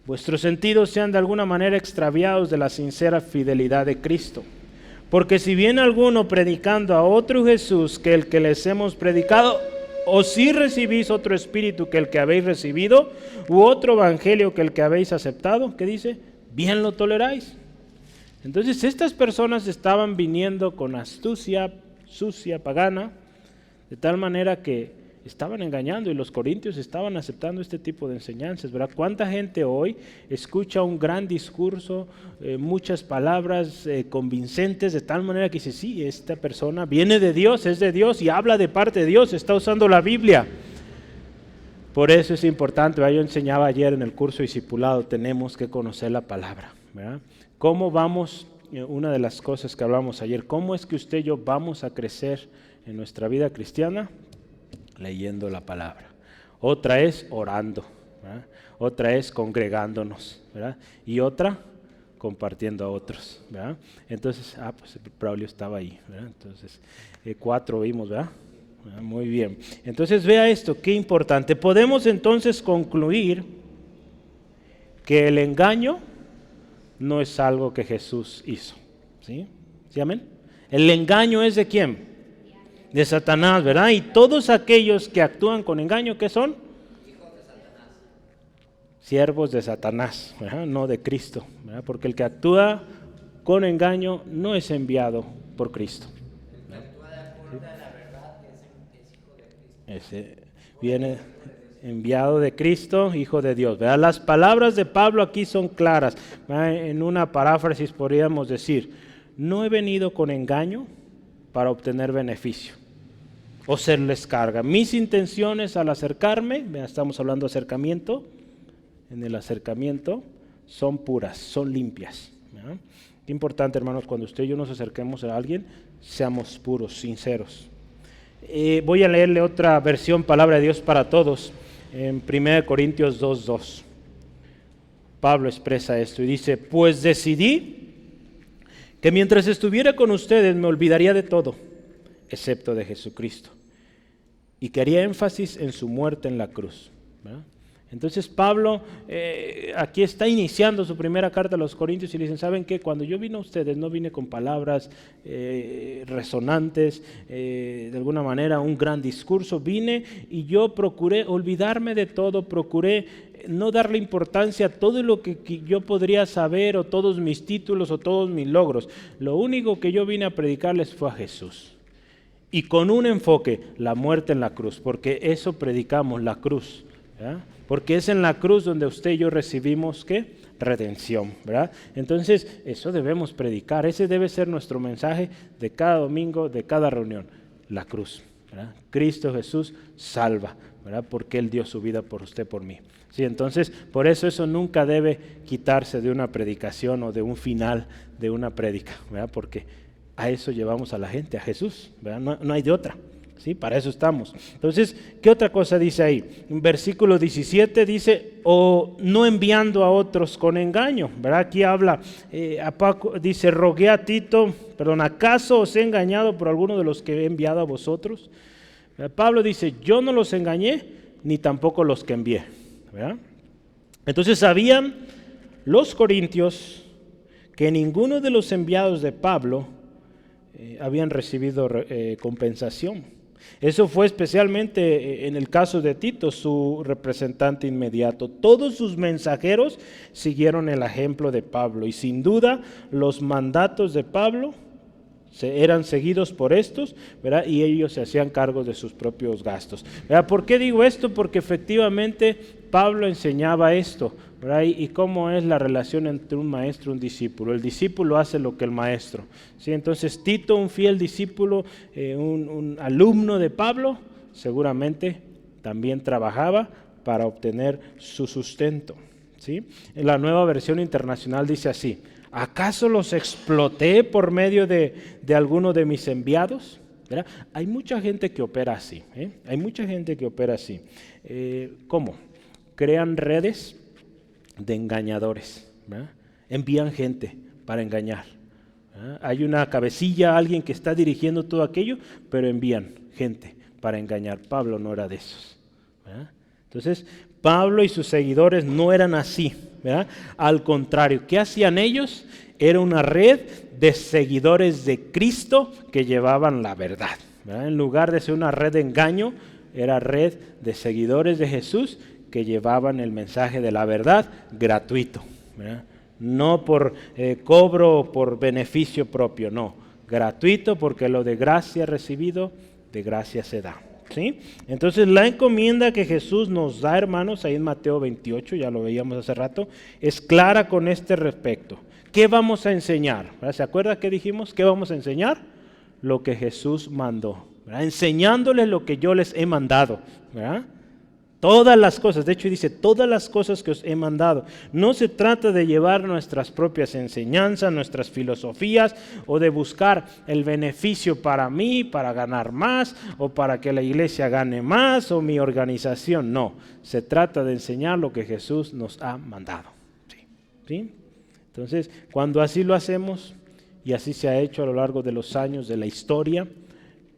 vuestros sentidos sean de alguna manera extraviados de la sincera fidelidad de Cristo. Porque si viene alguno predicando a otro Jesús que el que les hemos predicado, o si recibís otro espíritu que el que habéis recibido, u otro evangelio que el que habéis aceptado, ¿qué dice? Bien lo toleráis. Entonces estas personas estaban viniendo con astucia sucia, pagana, de tal manera que estaban engañando y los corintios estaban aceptando este tipo de enseñanzas, ¿verdad? ¿Cuánta gente hoy escucha un gran discurso, muchas palabras convincentes, de tal manera que dice, sí, esta persona viene de Dios, es de Dios y habla de parte de Dios, está usando la Biblia? Por eso es importante, ¿verdad? Yo enseñaba ayer en el curso discipulado, tenemos que conocer la palabra, ¿verdad? ¿Cómo vamos? Una de las cosas que hablamos ayer, ¿cómo es que usted y yo vamos a crecer en nuestra vida cristiana? Leyendo la palabra. Otra es orando, ¿verdad? Otra es congregándonos, ¿verdad? Y otra, compartiendo a otros, ¿verdad? Entonces, pues Braulio estaba ahí, ¿verdad? Entonces, 4 vimos, ¿verdad? Muy bien. Entonces, vea esto, qué importante. Podemos entonces concluir que el engaño no es algo que Jesús hizo, ¿sí? ¿Sí, amén? El engaño es ¿de quién? De Satanás, ¿verdad? Y todos aquellos que actúan con engaño, ¿qué son? Hijos de Satanás. Siervos de Satanás, ¿verdad? No de Cristo, ¿verdad? Porque el que actúa con engaño no es enviado por Cristo. El que actúa de acuerdo a la verdad es hijo de Cristo. Ese viene enviado de Cristo, hijo de Dios, ¿verdad? Las palabras de Pablo aquí son claras, ¿verdad? En una paráfrasis podríamos decir, no he venido con engaño para obtener beneficio o serles carga. Mis intenciones al acercarme, estamos hablando de acercamiento, en el acercamiento son puras, son limpias, ¿verdad? Qué importante, hermanos, cuando usted y yo nos acerquemos a alguien, seamos puros, sinceros. Voy a leerle otra versión, Palabra de Dios para Todos, en 1 Corintios 2:2. Pablo expresa esto y dice, pues decidí que mientras estuviera con ustedes me olvidaría de todo, excepto de Jesucristo, y que haría énfasis en su muerte en la cruz, ¿verdad? Entonces Pablo aquí está iniciando su primera carta a los Corintios y le dicen, ¿saben qué? Cuando yo vine a ustedes no vine con palabras resonantes, de alguna manera un gran discurso, vine y yo procuré olvidarme de todo, procuré no darle importancia a todo lo que yo podría saber o todos mis títulos o todos mis logros. Lo único que yo vine a predicarles fue a Jesús. Y con un enfoque, la muerte en la cruz, porque eso predicamos, la cruz, ¿verdad? Porque es en la cruz donde usted y yo recibimos, ¿qué? Redención, ¿verdad? Entonces, eso debemos predicar, ese debe ser nuestro mensaje de cada domingo, de cada reunión, la cruz, ¿verdad? Cristo Jesús salva, ¿verdad? Porque Él dio su vida por usted, por mí. Sí, entonces, por eso nunca debe quitarse de una predicación o de un final de una prédica, ¿verdad? Porque a eso llevamos a la gente, a Jesús, ¿verdad? No hay de otra. ¿Sí? Para eso estamos. Entonces, ¿qué otra cosa dice ahí? En versículo 17 dice, o no enviando a otros con engaño, ¿verdad? Aquí habla, dice, rogué a Tito, ¿acaso os he engañado por alguno de los que he enviado a vosotros? Pablo dice, yo no los engañé, ni tampoco los que envié, ¿verdad? Entonces sabían los corintios que ninguno de los enviados de Pablo habían recibido compensación. Eso fue especialmente en el caso de Tito, su representante inmediato. Todos sus mensajeros siguieron el ejemplo de Pablo y sin duda los mandatos de Pablo eran seguidos por estos, ¿verdad? Y ellos se hacían cargo de sus propios gastos, ¿verdad? ¿Por qué digo esto? Porque efectivamente Pablo enseñaba esto, ¿verdad? Y cómo es la relación entre un maestro y un discípulo. El discípulo hace lo que el maestro, ¿sí? Entonces Tito, un fiel discípulo, un alumno de Pablo, seguramente también trabajaba para obtener su sustento, ¿sí? En la Nueva Versión Internacional dice así, ¿acaso los exploté por medio de alguno de mis enviados? ¿Verdad? Hay mucha gente que opera así, Hay mucha gente que opera así. ¿Cómo? crean redes de engañadores, ¿verdad? Envían gente para engañar. Hay una cabecilla, alguien que está dirigiendo todo aquello, pero envían gente para engañar. Pablo no era de esos, ¿verdad? Entonces, Pablo y sus seguidores no eran así, ¿verdad? Al contrario, ¿qué hacían ellos? Era una red de seguidores de Cristo que llevaban la verdad, ¿verdad? En lugar de ser una red de engaño, era red de seguidores de Jesús que llevaban el mensaje de la verdad gratuito, ¿verdad? No por cobro o por beneficio propio, no. Gratuito, porque lo de gracia recibido, de gracia se da, ¿sí? Entonces la encomienda que Jesús nos da, hermanos, ahí en Mateo 28, ya lo veíamos hace rato, es clara con este respecto. ¿Qué vamos a enseñar? ¿Verdad? ¿Se acuerda qué dijimos? ¿Qué vamos a enseñar? Lo que Jesús mandó, ¿verdad? Enseñándoles lo que yo les he mandado, ¿verdad? Todas las cosas, de hecho dice, todas las cosas que os he mandado. No se trata de llevar nuestras propias enseñanzas, nuestras filosofías, o de buscar el beneficio para mí, para ganar más, o para que la iglesia gane más, o mi organización. No, se trata de enseñar lo que Jesús nos ha mandado. ¿Sí? Entonces, cuando así lo hacemos, y así se ha hecho a lo largo de los años de la historia,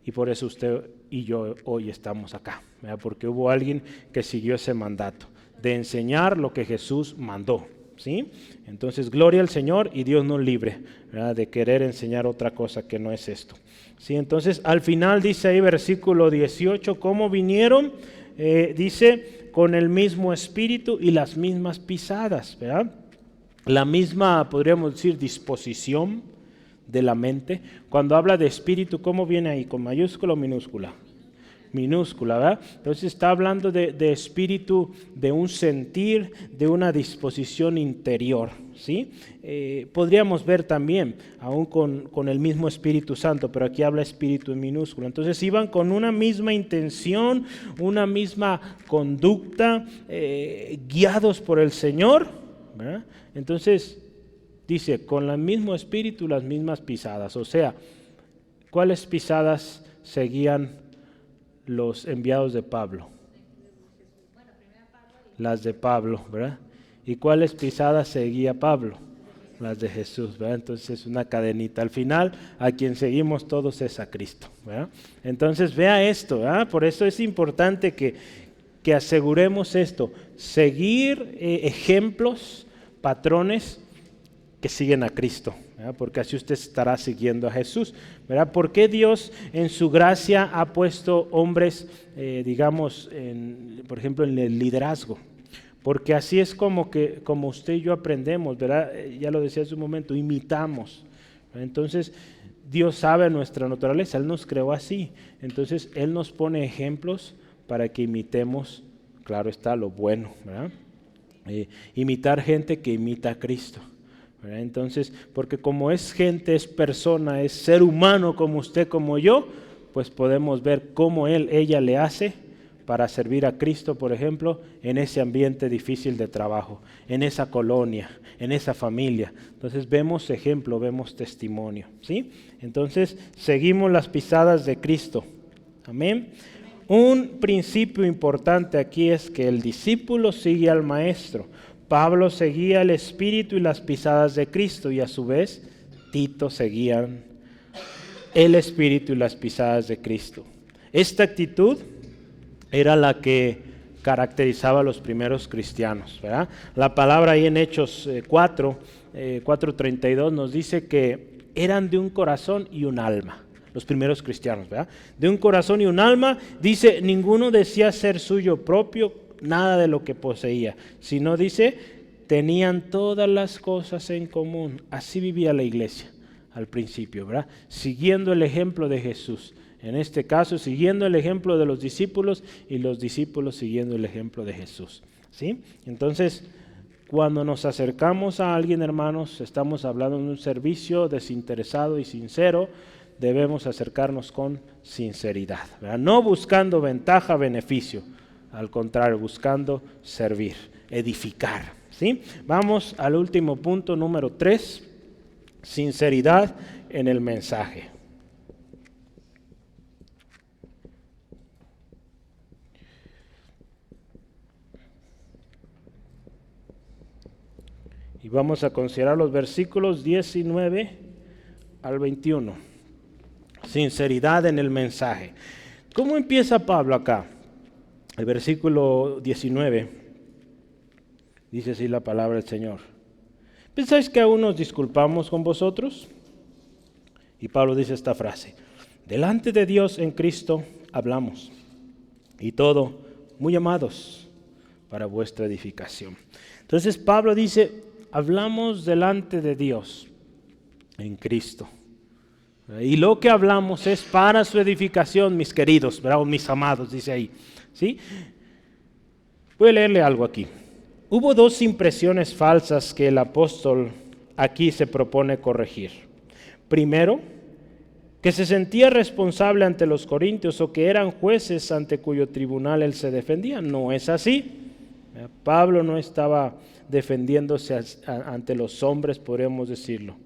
y por eso usted y yo hoy estamos acá, ¿verdad? Porque hubo alguien que siguió ese mandato de enseñar lo que Jesús mandó, ¿sí? Entonces, gloria al Señor, y Dios nos libre, ¿verdad?, de querer enseñar otra cosa que no es esto, ¿sí? Entonces, al final dice ahí versículo 18, ¿cómo vinieron? Dice, con el mismo espíritu y las mismas pisadas, ¿verdad? La misma, podríamos decir, disposición de la mente. Cuando habla de espíritu, ¿cómo viene ahí? ¿Con mayúscula o minúscula? Minúscula, ¿verdad? Entonces está hablando de espíritu, de un sentir, de una disposición interior, ¿sí? Podríamos ver también, aún con el mismo Espíritu Santo, pero aquí habla espíritu en minúscula. Entonces iban con una misma intención, una misma conducta, guiados por el Señor, ¿verdad? Entonces dice, con el mismo espíritu, las mismas pisadas. O sea, ¿cuáles pisadas seguían los enviados de Pablo? Las de Pablo, ¿verdad? ¿Y cuáles pisadas seguía Pablo? Las de Jesús, ¿verdad? Entonces es una cadenita. Al final, a quien seguimos todos es a Cristo, ¿verdad? Entonces vea esto, ¿verdad? Por eso es importante que aseguremos esto, seguir ejemplos, patrones que siguen a Cristo, ¿verdad? Porque así usted estará siguiendo a Jesús, ¿verdad? ¿Por qué Dios en su gracia ha puesto hombres, digamos, por ejemplo, en el liderazgo? Porque así es como usted y yo aprendemos, ¿verdad? Ya lo decía hace un momento, imitamos, ¿verdad? Entonces, Dios sabe nuestra naturaleza, Él nos creó así, entonces Él nos pone ejemplos para que imitemos, claro está, lo bueno, ¿verdad? Imitar gente que imita a Cristo. Entonces, porque como es gente, es persona, es ser humano como usted, como yo, pues podemos ver cómo ella le hace para servir a Cristo, por ejemplo, en ese ambiente difícil de trabajo, en esa colonia, en esa familia. Entonces vemos ejemplo, vemos testimonio, ¿sí? Entonces seguimos las pisadas de Cristo. Amén. Un principio importante aquí es que el discípulo sigue al maestro. Pablo seguía el espíritu y las pisadas de Cristo, y a su vez Tito seguía el espíritu y las pisadas de Cristo. Esta actitud era la que caracterizaba a los primeros cristianos, ¿verdad? La palabra ahí en Hechos 4:32 nos dice que eran de un corazón y un alma. Los primeros cristianos, ¿verdad? De un corazón y un alma, dice, ninguno decía ser suyo propio nada de lo que poseía, sino dice, tenían todas las cosas en común. Así vivía la iglesia al principio, ¿verdad? Siguiendo el ejemplo de Jesús. En este caso, siguiendo el ejemplo de los discípulos y los discípulos siguiendo el ejemplo de Jesús, ¿sí? Entonces, cuando nos acercamos a alguien, hermanos, estamos hablando de un servicio desinteresado y sincero. Debemos acercarnos con sinceridad, ¿verdad? No buscando ventaja, beneficio, al contrario, buscando servir, edificar, ¿sí? Vamos al último punto, número 3, sinceridad en el mensaje. Y vamos a considerar los versículos 19 al 21. Sinceridad en el mensaje. ¿Cómo empieza Pablo acá? El versículo 19 dice así la palabra del Señor. ¿Pensáis que aún nos disculpamos con vosotros? Y Pablo dice esta frase: delante de Dios en Cristo hablamos, y todo muy amados para vuestra edificación. Entonces Pablo dice, hablamos delante de Dios en Cristo. Y lo que hablamos es para su edificación, mis queridos, ¿verdad? O mis amados, dice ahí. ¿Sí? Voy a leerle algo aquí. Hubo dos impresiones falsas que el apóstol aquí se propone corregir. Primero, que se sentía responsable ante los corintios o que eran jueces ante cuyo tribunal él se defendía. No es así. Pablo no estaba defendiéndose ante los hombres, podríamos decirlo.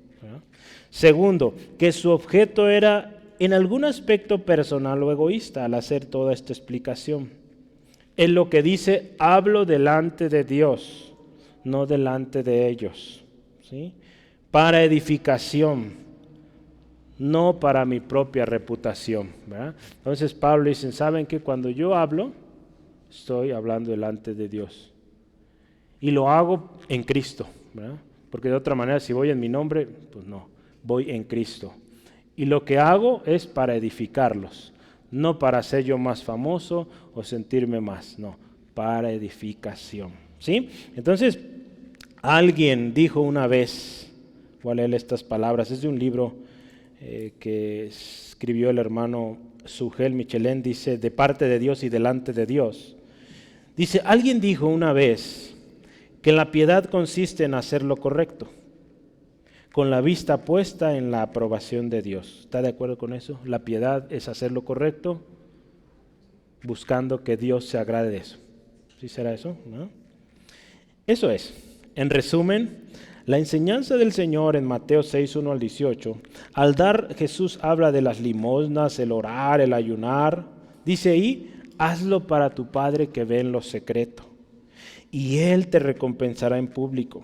Segundo, que su objeto era en algún aspecto personal o egoísta al hacer toda esta explicación. En lo que dice, hablo delante de Dios, no delante de ellos, ¿sí? Para edificación, no para mi propia reputación, ¿verdad? Entonces Pablo dice, ¿saben qué? Cuando yo hablo, estoy hablando delante de Dios. Y lo hago en Cristo, ¿verdad? Porque de otra manera, si voy en mi nombre, pues no, voy en Cristo. Y lo que hago es para edificarlos, no para ser yo más famoso o sentirme más, no, para edificación, ¿sí? Entonces, alguien dijo una vez, voy a leer estas palabras, es de un libro que escribió el hermano Sugel Michelén, dice, de parte de Dios y delante de Dios. Dice, alguien dijo una vez que la piedad consiste en hacer lo correcto, con la vista puesta en la aprobación de Dios. ¿Está de acuerdo con eso? La piedad es hacer lo correcto, buscando que Dios se agrade de eso. ¿Sí será eso? ¿No? Eso es, en resumen, la enseñanza del Señor en Mateo 6, 1 al 18, al dar Jesús habla de las limosnas, el orar, el ayunar. Dice ahí, hazlo para tu Padre que ve en lo secreto, y Él te recompensará en público.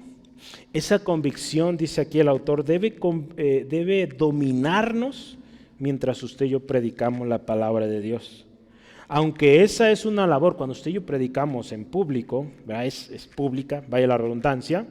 Esa convicción, dice aquí el autor, debe dominarnos mientras usted y yo predicamos la palabra de Dios. Aunque esa es una labor, cuando usted y yo predicamos en público, ¿verdad? Es pública, vaya la redundancia.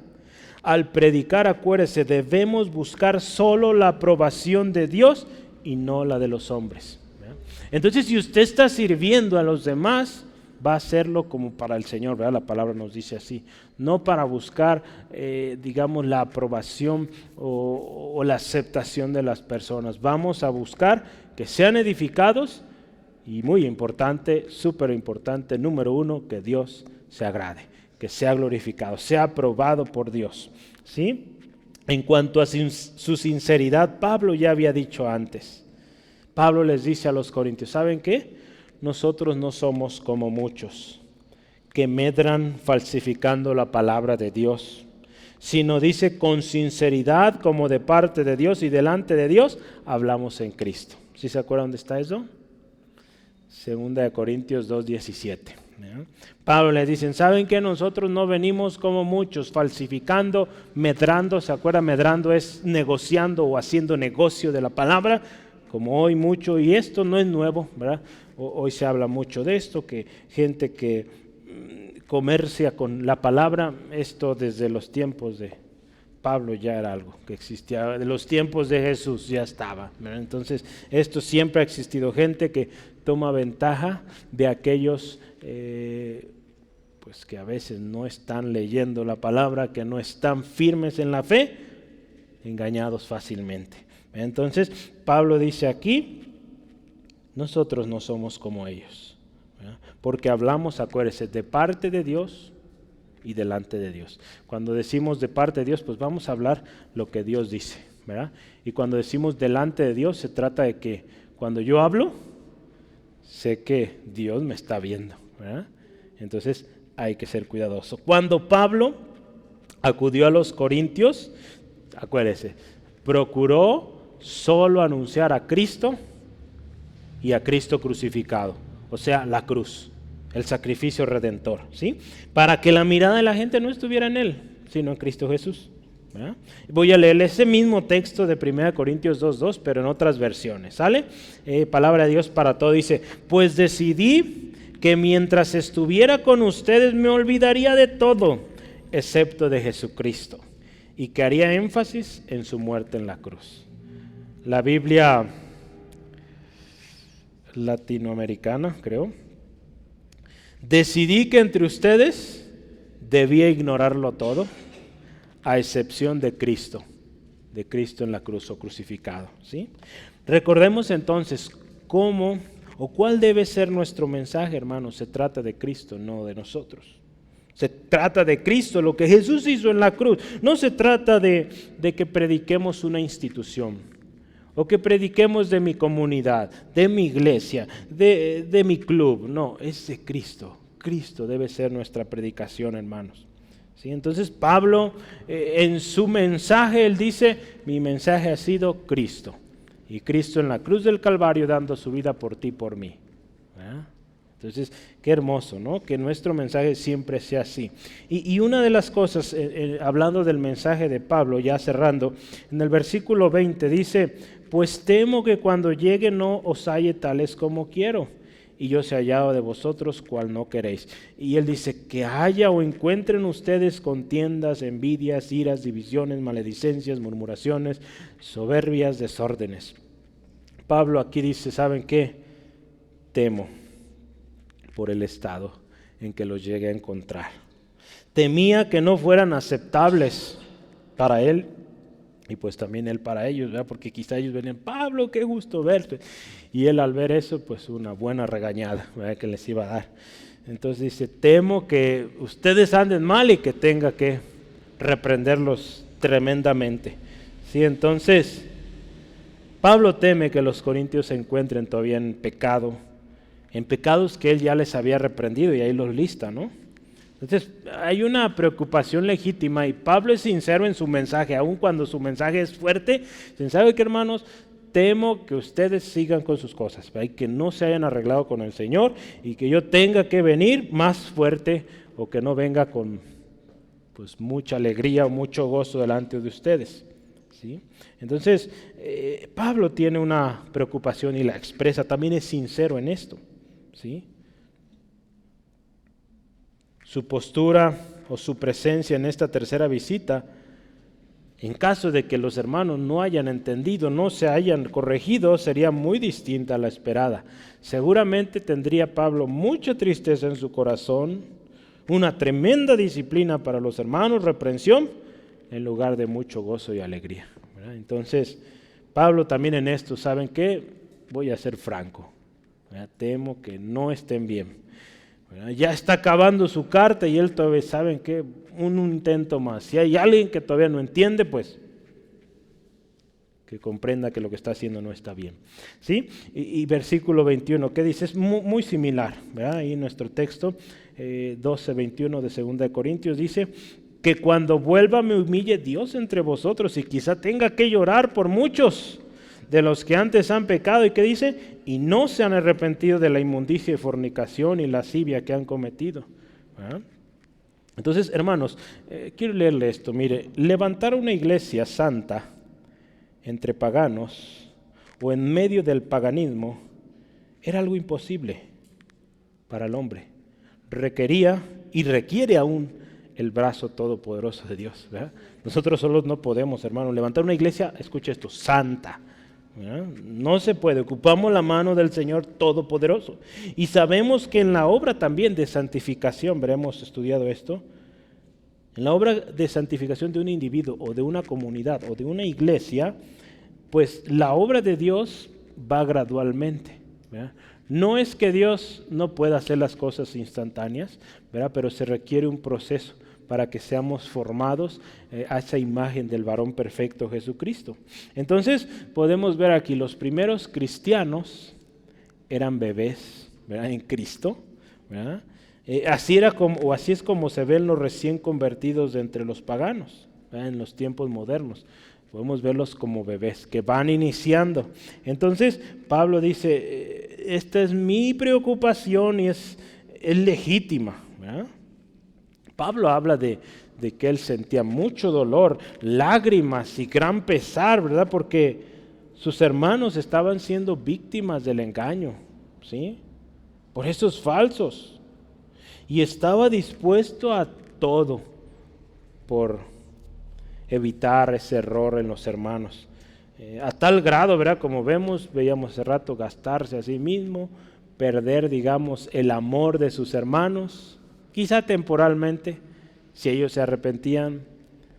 Al predicar, acuérdese, debemos buscar solo la aprobación de Dios y no la de los hombres, ¿verdad? Entonces, si usted está sirviendo a los demás, va a hacerlo como para el Señor, ¿verdad? La palabra nos dice así, no para buscar, digamos, la aprobación o la aceptación de las personas. Vamos a buscar que sean edificados y muy importante, súper importante, número uno, que Dios se agrade, que sea glorificado, sea aprobado por Dios, ¿sí? En cuanto a su sinceridad, Pablo ya había dicho antes. Pablo les dice a los corintios, ¿saben qué? Nosotros no somos como muchos que medran falsificando la palabra de Dios, sino dice con sinceridad como de parte de Dios y delante de Dios hablamos en Cristo. ¿Sí se acuerdan dónde está eso? 2 Corintios 2:17. Pablo les dice, ¿saben qué? Nosotros no venimos como muchos falsificando, medrando. ¿Se acuerdan? Medrando es negociando o haciendo negocio de la palabra, como hoy mucho, y esto no es nuevo, ¿verdad? Hoy se habla mucho de esto, que gente que comercia con la palabra, esto desde los tiempos de Pablo ya era algo que existía, de los tiempos de Jesús ya estaba, ¿verdad? Entonces esto siempre ha existido, gente que toma ventaja de aquellos pues que a veces no están leyendo la palabra, que no están firmes en la fe, engañados fácilmente. Entonces Pablo dice aquí, nosotros no somos como ellos, ¿verdad? Porque hablamos, acuérdense, de parte de Dios y delante de Dios. Cuando decimos de parte de Dios, pues vamos a hablar lo que Dios dice, ¿verdad? Y cuando decimos delante de Dios, se trata de que cuando yo hablo, sé que Dios me está viendo, ¿verdad? Entonces hay que ser cuidadoso. Cuando Pablo acudió a los corintios, acuérdese, procuró solo anunciar a Cristo y a Cristo crucificado, o sea, la cruz, el sacrificio redentor, ¿sí? Para que la mirada de la gente no estuviera en él, sino en Cristo Jesús. ¿Verdad? Voy a leer ese mismo texto de 1 Corintios 2:2, pero en otras versiones, ¿sale? Palabra de Dios para todo, dice: pues decidí que mientras estuviera con ustedes me olvidaría de todo, excepto de Jesucristo, y que haría énfasis en su muerte en la cruz. La Biblia latinoamericana, creo: decidí que entre ustedes debía ignorarlo todo, a excepción de Cristo en la cruz o crucificado, ¿sí? Recordemos entonces cómo o cuál debe ser nuestro mensaje, hermanos. Se trata de Cristo, no de nosotros. Se trata de Cristo, lo que Jesús hizo en la cruz. No se trata de que prediquemos una institución, o que prediquemos de mi comunidad, de mi iglesia, de mi club. No, es de Cristo. Cristo debe ser nuestra predicación, hermanos. ¿Sí? Entonces Pablo, en su mensaje, él dice: mi mensaje ha sido Cristo, y Cristo en la cruz del Calvario dando su vida por ti y por mí. ¿Verdad? Entonces, qué hermoso, ¿no? Que nuestro mensaje siempre sea así. Y una de las cosas, hablando del mensaje de Pablo, ya cerrando, en el versículo 20 dice: pues temo que cuando llegue no os halle tales como quiero, y yo sea hallado de vosotros cual no queréis. Y él dice: que haya o encuentren ustedes contiendas, envidias, iras, divisiones, maledicencias, murmuraciones, soberbias, desórdenes. Pablo aquí dice: ¿saben qué? Temo por el estado en que los llegue a encontrar. Temía que no fueran aceptables para él, y pues también él para ellos, ¿verdad? Porque quizá ellos venían: Pablo, qué gusto verte. Y él, al ver eso, pues una buena regañada, ¿verdad?, que les iba a dar. Entonces dice: temo que ustedes anden mal y que tenga que reprenderlos tremendamente. Sí, entonces Pablo teme que los corintios se encuentren todavía en pecado, en pecados que él ya les había reprendido, y ahí los lista, ¿no? Entonces hay una preocupación legítima, y Pablo es sincero en su mensaje, aun cuando su mensaje es fuerte. ¿Sabe qué, hermanos? Temo que ustedes sigan con sus cosas, y que no se hayan arreglado con el Señor, y que yo tenga que venir más fuerte, o que no venga con pues mucha alegría o mucho gozo delante de ustedes, ¿sí? Entonces Pablo tiene una preocupación y la expresa, también es sincero en esto, ¿sí? Su postura o su presencia en esta tercera visita, en caso de que los hermanos no hayan entendido, no se hayan corregido, sería muy distinta a la esperada. Seguramente tendría Pablo mucha tristeza en su corazón, una tremenda disciplina para los hermanos, reprensión, en lugar de mucho gozo y alegría, ¿verdad? Entonces, Pablo también en esto, ¿saben qué? Voy a ser franco, ¿verdad? Temo que no estén bien. Ya está acabando su carta y él todavía, ¿saben qué? Un intento más. Si hay alguien que todavía no entiende, pues que comprenda que lo que está haciendo no está bien, ¿sí? Y versículo 21, ¿qué dice? Es muy similar, ¿verdad? Ahí en nuestro texto, 12:21 de 2 Corintios, dice: que cuando vuelva me humille Dios entre vosotros, y quizá tenga que llorar por muchos de los que antes han pecado, y que dice: y no se han arrepentido de la inmundicia y fornicación y lascivia que han cometido. ¿Ah? Entonces, hermanos, quiero leerle esto. Mire, levantar una iglesia santa entre paganos o en medio del paganismo era algo imposible para el hombre. Requería y requiere aún el brazo todopoderoso de Dios, ¿verdad? Nosotros solos no podemos, hermanos, levantar una iglesia, escucha esto, santa. ¿verdad? No se puede, ocupamos la mano del Señor Todopoderoso. Y sabemos que en la obra también de santificación, veremos estudiado esto, en la obra de santificación de un individuo o de una comunidad o de una iglesia, pues la obra de Dios va gradualmente, ¿verdad? No es que Dios no pueda hacer las cosas instantáneas, ¿verdad? Pero se requiere un proceso para que seamos formados a esa imagen del varón perfecto Jesucristo. Entonces podemos ver aquí, los primeros cristianos eran bebés, ¿verdad? En Cristo, ¿verdad? Así es como se ven los recién convertidos de entre los paganos, ¿verdad? En los tiempos modernos. Podemos verlos como bebés que van iniciando. Entonces Pablo dice, esta es mi preocupación y es legítima, ¿verdad? Pablo habla de que él sentía mucho dolor, lágrimas y gran pesar, ¿verdad? Porque sus hermanos estaban siendo víctimas del engaño, ¿sí? Por esos falsos. Y estaba dispuesto a todo por evitar ese error en los hermanos. A tal grado, ¿verdad? Como veíamos hace rato, gastarse a sí mismo, perder, digamos, el amor de sus hermanos, quizá temporalmente. Si ellos se arrepentían,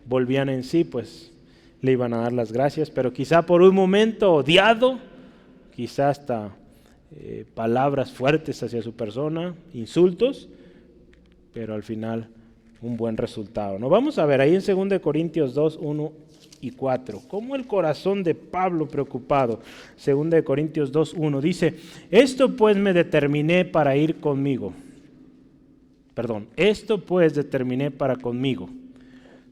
volvían en sí, pues le iban a dar las gracias, pero quizá por un momento odiado, quizá hasta palabras fuertes hacia su persona, insultos, pero al final un buen resultado, ¿no? Vamos a ver ahí en 2 Corintios 2, 1 y 4, cómo el corazón de Pablo preocupado. 2 Corintios 2, 1 dice: esto pues determiné para conmigo,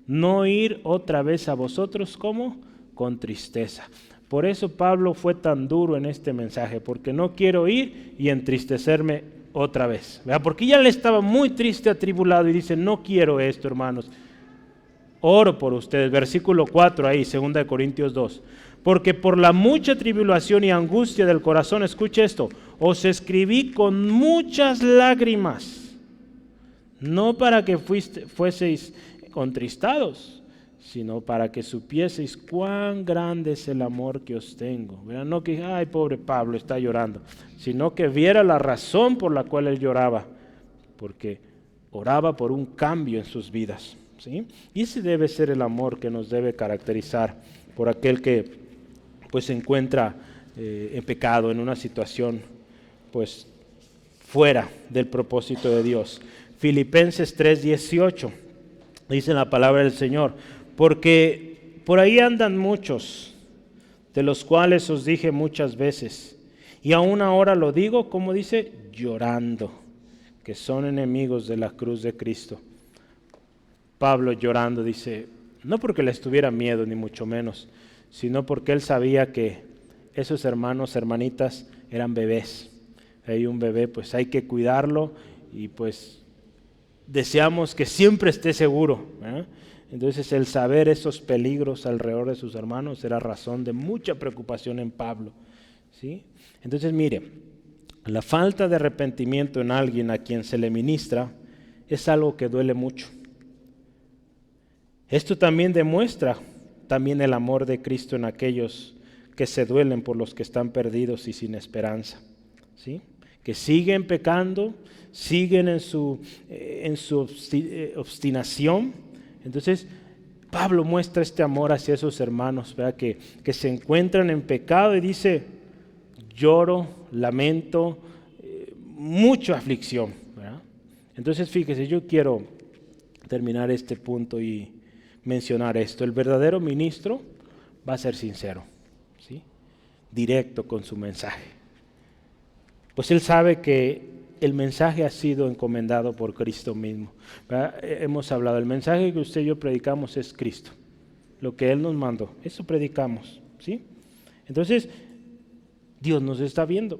no ir otra vez a vosotros como con tristeza. Por eso Pablo fue tan duro en este mensaje, porque no quiero ir y entristecerme otra vez, ¿verdad? Porque ya le estaba muy triste, atribulado, y dice: no quiero esto, hermanos. Oro por ustedes, versículo 4 ahí, 2 Corintios 2. Porque por la mucha tribulación y angustia del corazón, escuche esto, os escribí con muchas lágrimas, no para que fueseis contristados, sino para que supieseis cuán grande es el amor que os tengo. ¿Verdad? No que, ay, pobre Pablo está llorando, sino que viera la razón por la cual él lloraba, porque oraba por un cambio en sus vidas, ¿sí? Y ese debe ser el amor que nos debe caracterizar por aquel que pues se encuentra en pecado, en una situación pues fuera del propósito de Dios. Filipenses 3:18 dice la palabra del Señor: porque por ahí andan muchos, de los cuales os dije muchas veces, y aún ahora lo digo, como dice, llorando, que son enemigos de la cruz de Cristo. Pablo llorando dice, no porque le tuviera miedo ni mucho menos, sino porque él sabía que esos hermanos, hermanitas, eran bebés. Hay un bebé, pues hay que cuidarlo y pues deseamos que siempre esté seguro, ¿eh? Entonces el saber esos peligros alrededor de sus hermanos era razón de mucha preocupación en Pablo, ¿sí? Entonces mire, la falta de arrepentimiento en alguien a quien se le ministra es algo que duele mucho. Esto también demuestra el amor de Cristo en aquellos que se duelen por los que están perdidos y sin esperanza, ¿sí? Que siguen pecando, siguen en su obstinación. Entonces Pablo muestra este amor hacia esos hermanos, ¿verdad? Que se encuentran en pecado, y dice: lloro, lamento, mucha aflicción, ¿verdad? Entonces fíjese, yo quiero terminar este punto y mencionar esto. El verdadero ministro va a ser sincero, ¿sí? Directo con su mensaje, pues él sabe que el mensaje ha sido encomendado por Cristo mismo, ¿verdad? Hemos hablado, el mensaje que usted y yo predicamos es Cristo, lo que Él nos mandó, eso predicamos, ¿sí? Entonces Dios nos está viendo,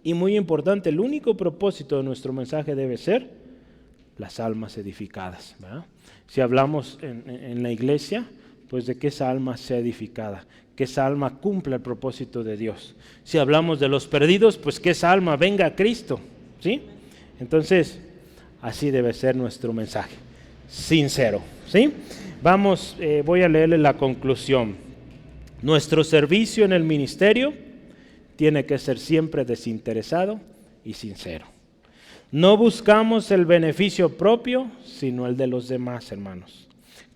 y muy importante, el único propósito de nuestro mensaje debe ser las almas edificadas, ¿verdad? Si hablamos en la iglesia, pues de que esa alma sea edificada, que esa alma cumpla el propósito de Dios. Si hablamos de los perdidos, pues que esa alma venga a Cristo, ¿sí? Entonces, así debe ser nuestro mensaje, sincero, ¿sí? Vamos, voy a leerle la conclusión. Nuestro servicio en el ministerio tiene que ser siempre desinteresado y sincero. No buscamos el beneficio propio, sino el de los demás, hermanos.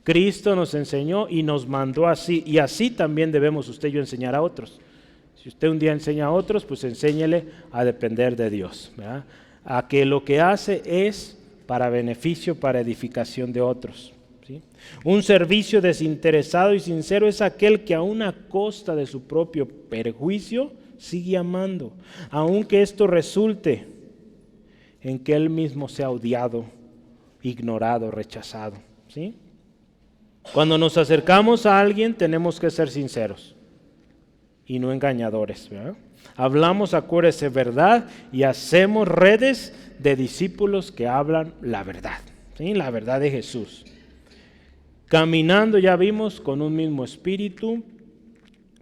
Cristo nos enseñó y nos mandó así, y así también debemos usted y yo enseñar a otros. Si usted un día enseña a otros, pues enséñele a depender de Dios, ¿verdad? A que lo que hace es para beneficio, para edificación de otros, ¿sí? Un servicio desinteresado y sincero es aquel que aun a costa de su propio perjuicio sigue amando, aunque esto resulte en que él mismo sea odiado, ignorado, rechazado, ¿sí? Cuando nos acercamos a alguien tenemos que ser sinceros y no engañadores, ¿verdad? Hablamos, acuérdese, verdad, y hacemos redes de discípulos que hablan la verdad, ¿sí? La verdad de Jesús. Caminando, ya vimos, con un mismo espíritu,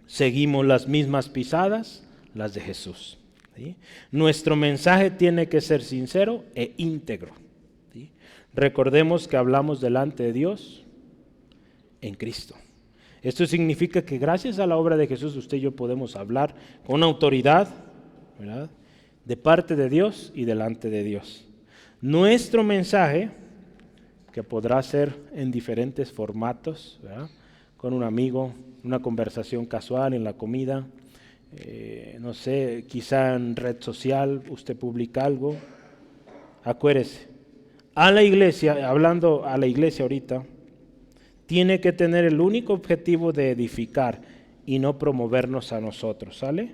seguimos las mismas pisadas, las de Jesús, ¿sí? Nuestro mensaje tiene que ser sincero e íntegro, ¿sí? Recordemos que hablamos delante de Dios en Cristo. Esto significa que gracias a la obra de Jesús usted y yo podemos hablar con autoridad, ¿verdad?, de parte de Dios y delante de Dios. Nuestro mensaje, que podrá ser en diferentes formatos, ¿verdad?, con un amigo, una conversación casual en la comida, no sé, quizá en red social usted publica algo. Acuérdese, a la iglesia, hablando a la iglesia ahorita, tiene que tener el único objetivo de edificar y no promovernos a nosotros, ¿sale?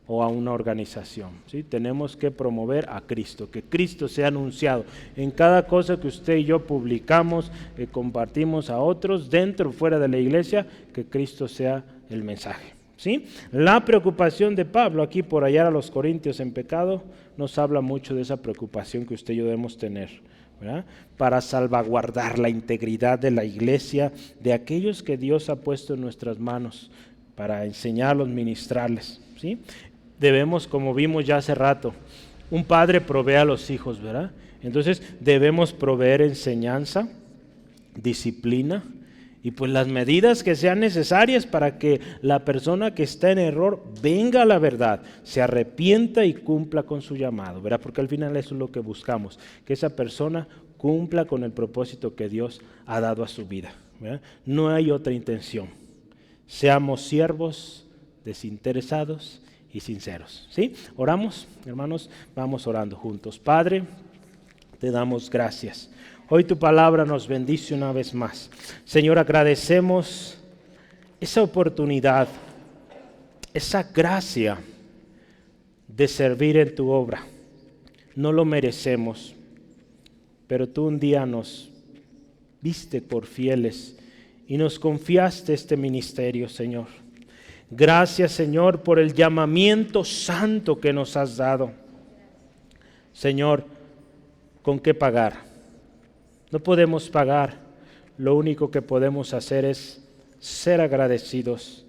O a una organización, ¿sí? Tenemos que promover a Cristo, que Cristo sea anunciado en cada cosa que usted y yo publicamos, que compartimos a otros, dentro o fuera de la iglesia, que Cristo sea el mensaje, ¿sí? La preocupación de Pablo aquí por hallar a los corintios en pecado nos habla mucho de esa preocupación que usted y yo debemos tener, ¿verdad?, para salvaguardar la integridad de la iglesia, de aquellos que Dios ha puesto en nuestras manos para enseñarlos, ministrarles, ¿sí? Debemos, como vimos ya hace rato, un padre provee a los hijos, ¿verdad? Entonces debemos proveer enseñanza, disciplina y pues las medidas que sean necesarias para que la persona que está en error venga a la verdad, se arrepienta y cumpla con su llamado, ¿verdad? Porque al final eso es lo que buscamos, que esa persona cumpla con el propósito que Dios ha dado a su vida, ¿verdad? No hay otra intención. Seamos siervos desinteresados y sinceros, ¿sí? Oramos, hermanos, vamos orando juntos. Padre, te damos gracias. Hoy tu palabra nos bendice una vez más. Señor, agradecemos esa oportunidad, esa gracia de servir en tu obra. No lo merecemos, pero tú un día nos viste por fieles y nos confiaste este ministerio, Señor. Gracias, Señor, por el llamamiento santo que nos has dado. Señor, ¿con qué pagar? No podemos pagar. Lo único que podemos hacer es ser agradecidos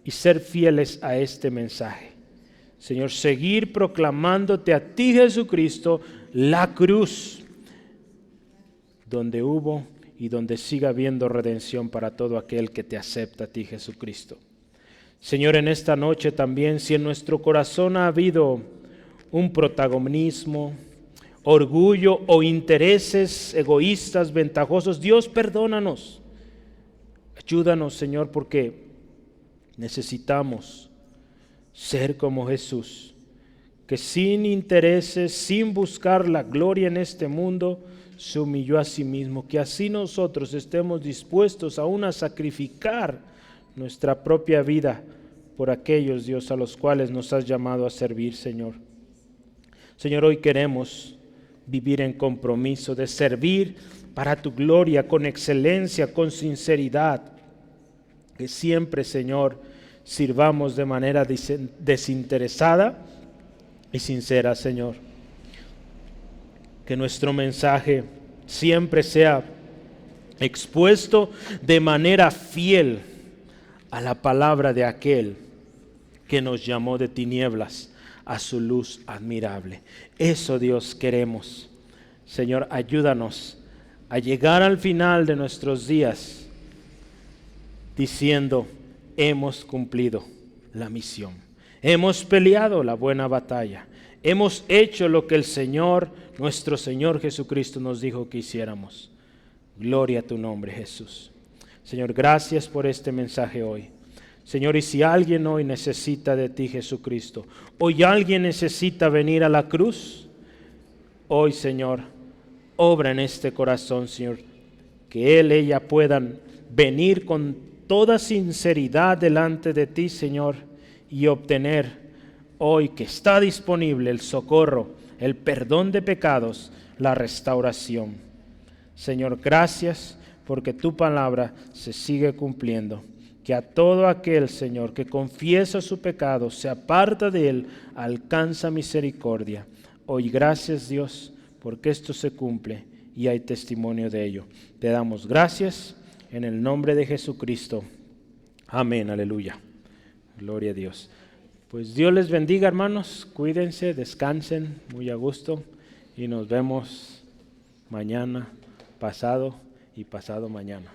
y ser fieles a este mensaje. Señor, seguir proclamándote a ti, Jesucristo, la cruz, donde hubo y donde siga habiendo redención para todo aquel que te acepta a ti, Jesucristo. Señor, en esta noche también, si en nuestro corazón ha habido un protagonismo, orgullo o intereses egoístas, ventajosos, Dios, perdónanos. Ayúdanos, Señor, porque necesitamos ser como Jesús, que sin intereses, sin buscar la gloria en este mundo, se humilló a sí mismo, que así nosotros estemos dispuestos aún a sacrificar nuestra propia vida por aquellos, Dios, a los cuales nos has llamado a servir, Señor. Señor, hoy queremos vivir en compromiso de servir para tu gloria, con excelencia, con sinceridad. Que siempre, Señor, sirvamos de manera desinteresada y sincera, Señor. Que nuestro mensaje siempre sea expuesto de manera fiel a la palabra de aquel que nos llamó de tinieblas a su luz admirable. Eso, Dios, queremos. Señor, ayúdanos a llegar al final de nuestros días diciendo: hemos cumplido la misión, hemos peleado la buena batalla, hemos hecho lo que el Señor, nuestro Señor Jesucristo, nos dijo que hiciéramos. Gloria a tu nombre, Jesús. Señor, gracias por este mensaje hoy. Señor, y si alguien hoy necesita de ti, Jesucristo, hoy alguien necesita venir a la cruz, hoy, Señor, obra en este corazón, Señor, que él, ella puedan venir con toda sinceridad delante de ti, Señor, y obtener hoy que está disponible el socorro, el perdón de pecados, la restauración. Señor, gracias porque tu palabra se sigue cumpliendo. Que a todo aquel, Señor, que confiesa su pecado, se aparta de él, alcanza misericordia. Hoy gracias, Dios, porque esto se cumple y hay testimonio de ello. Te damos gracias en el nombre de Jesucristo. Amén, aleluya. Gloria a Dios. Pues Dios les bendiga, hermanos. Cuídense, descansen muy a gusto y nos vemos mañana, pasado y pasado mañana.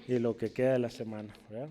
Y lo que queda de la semana, ¿verdad?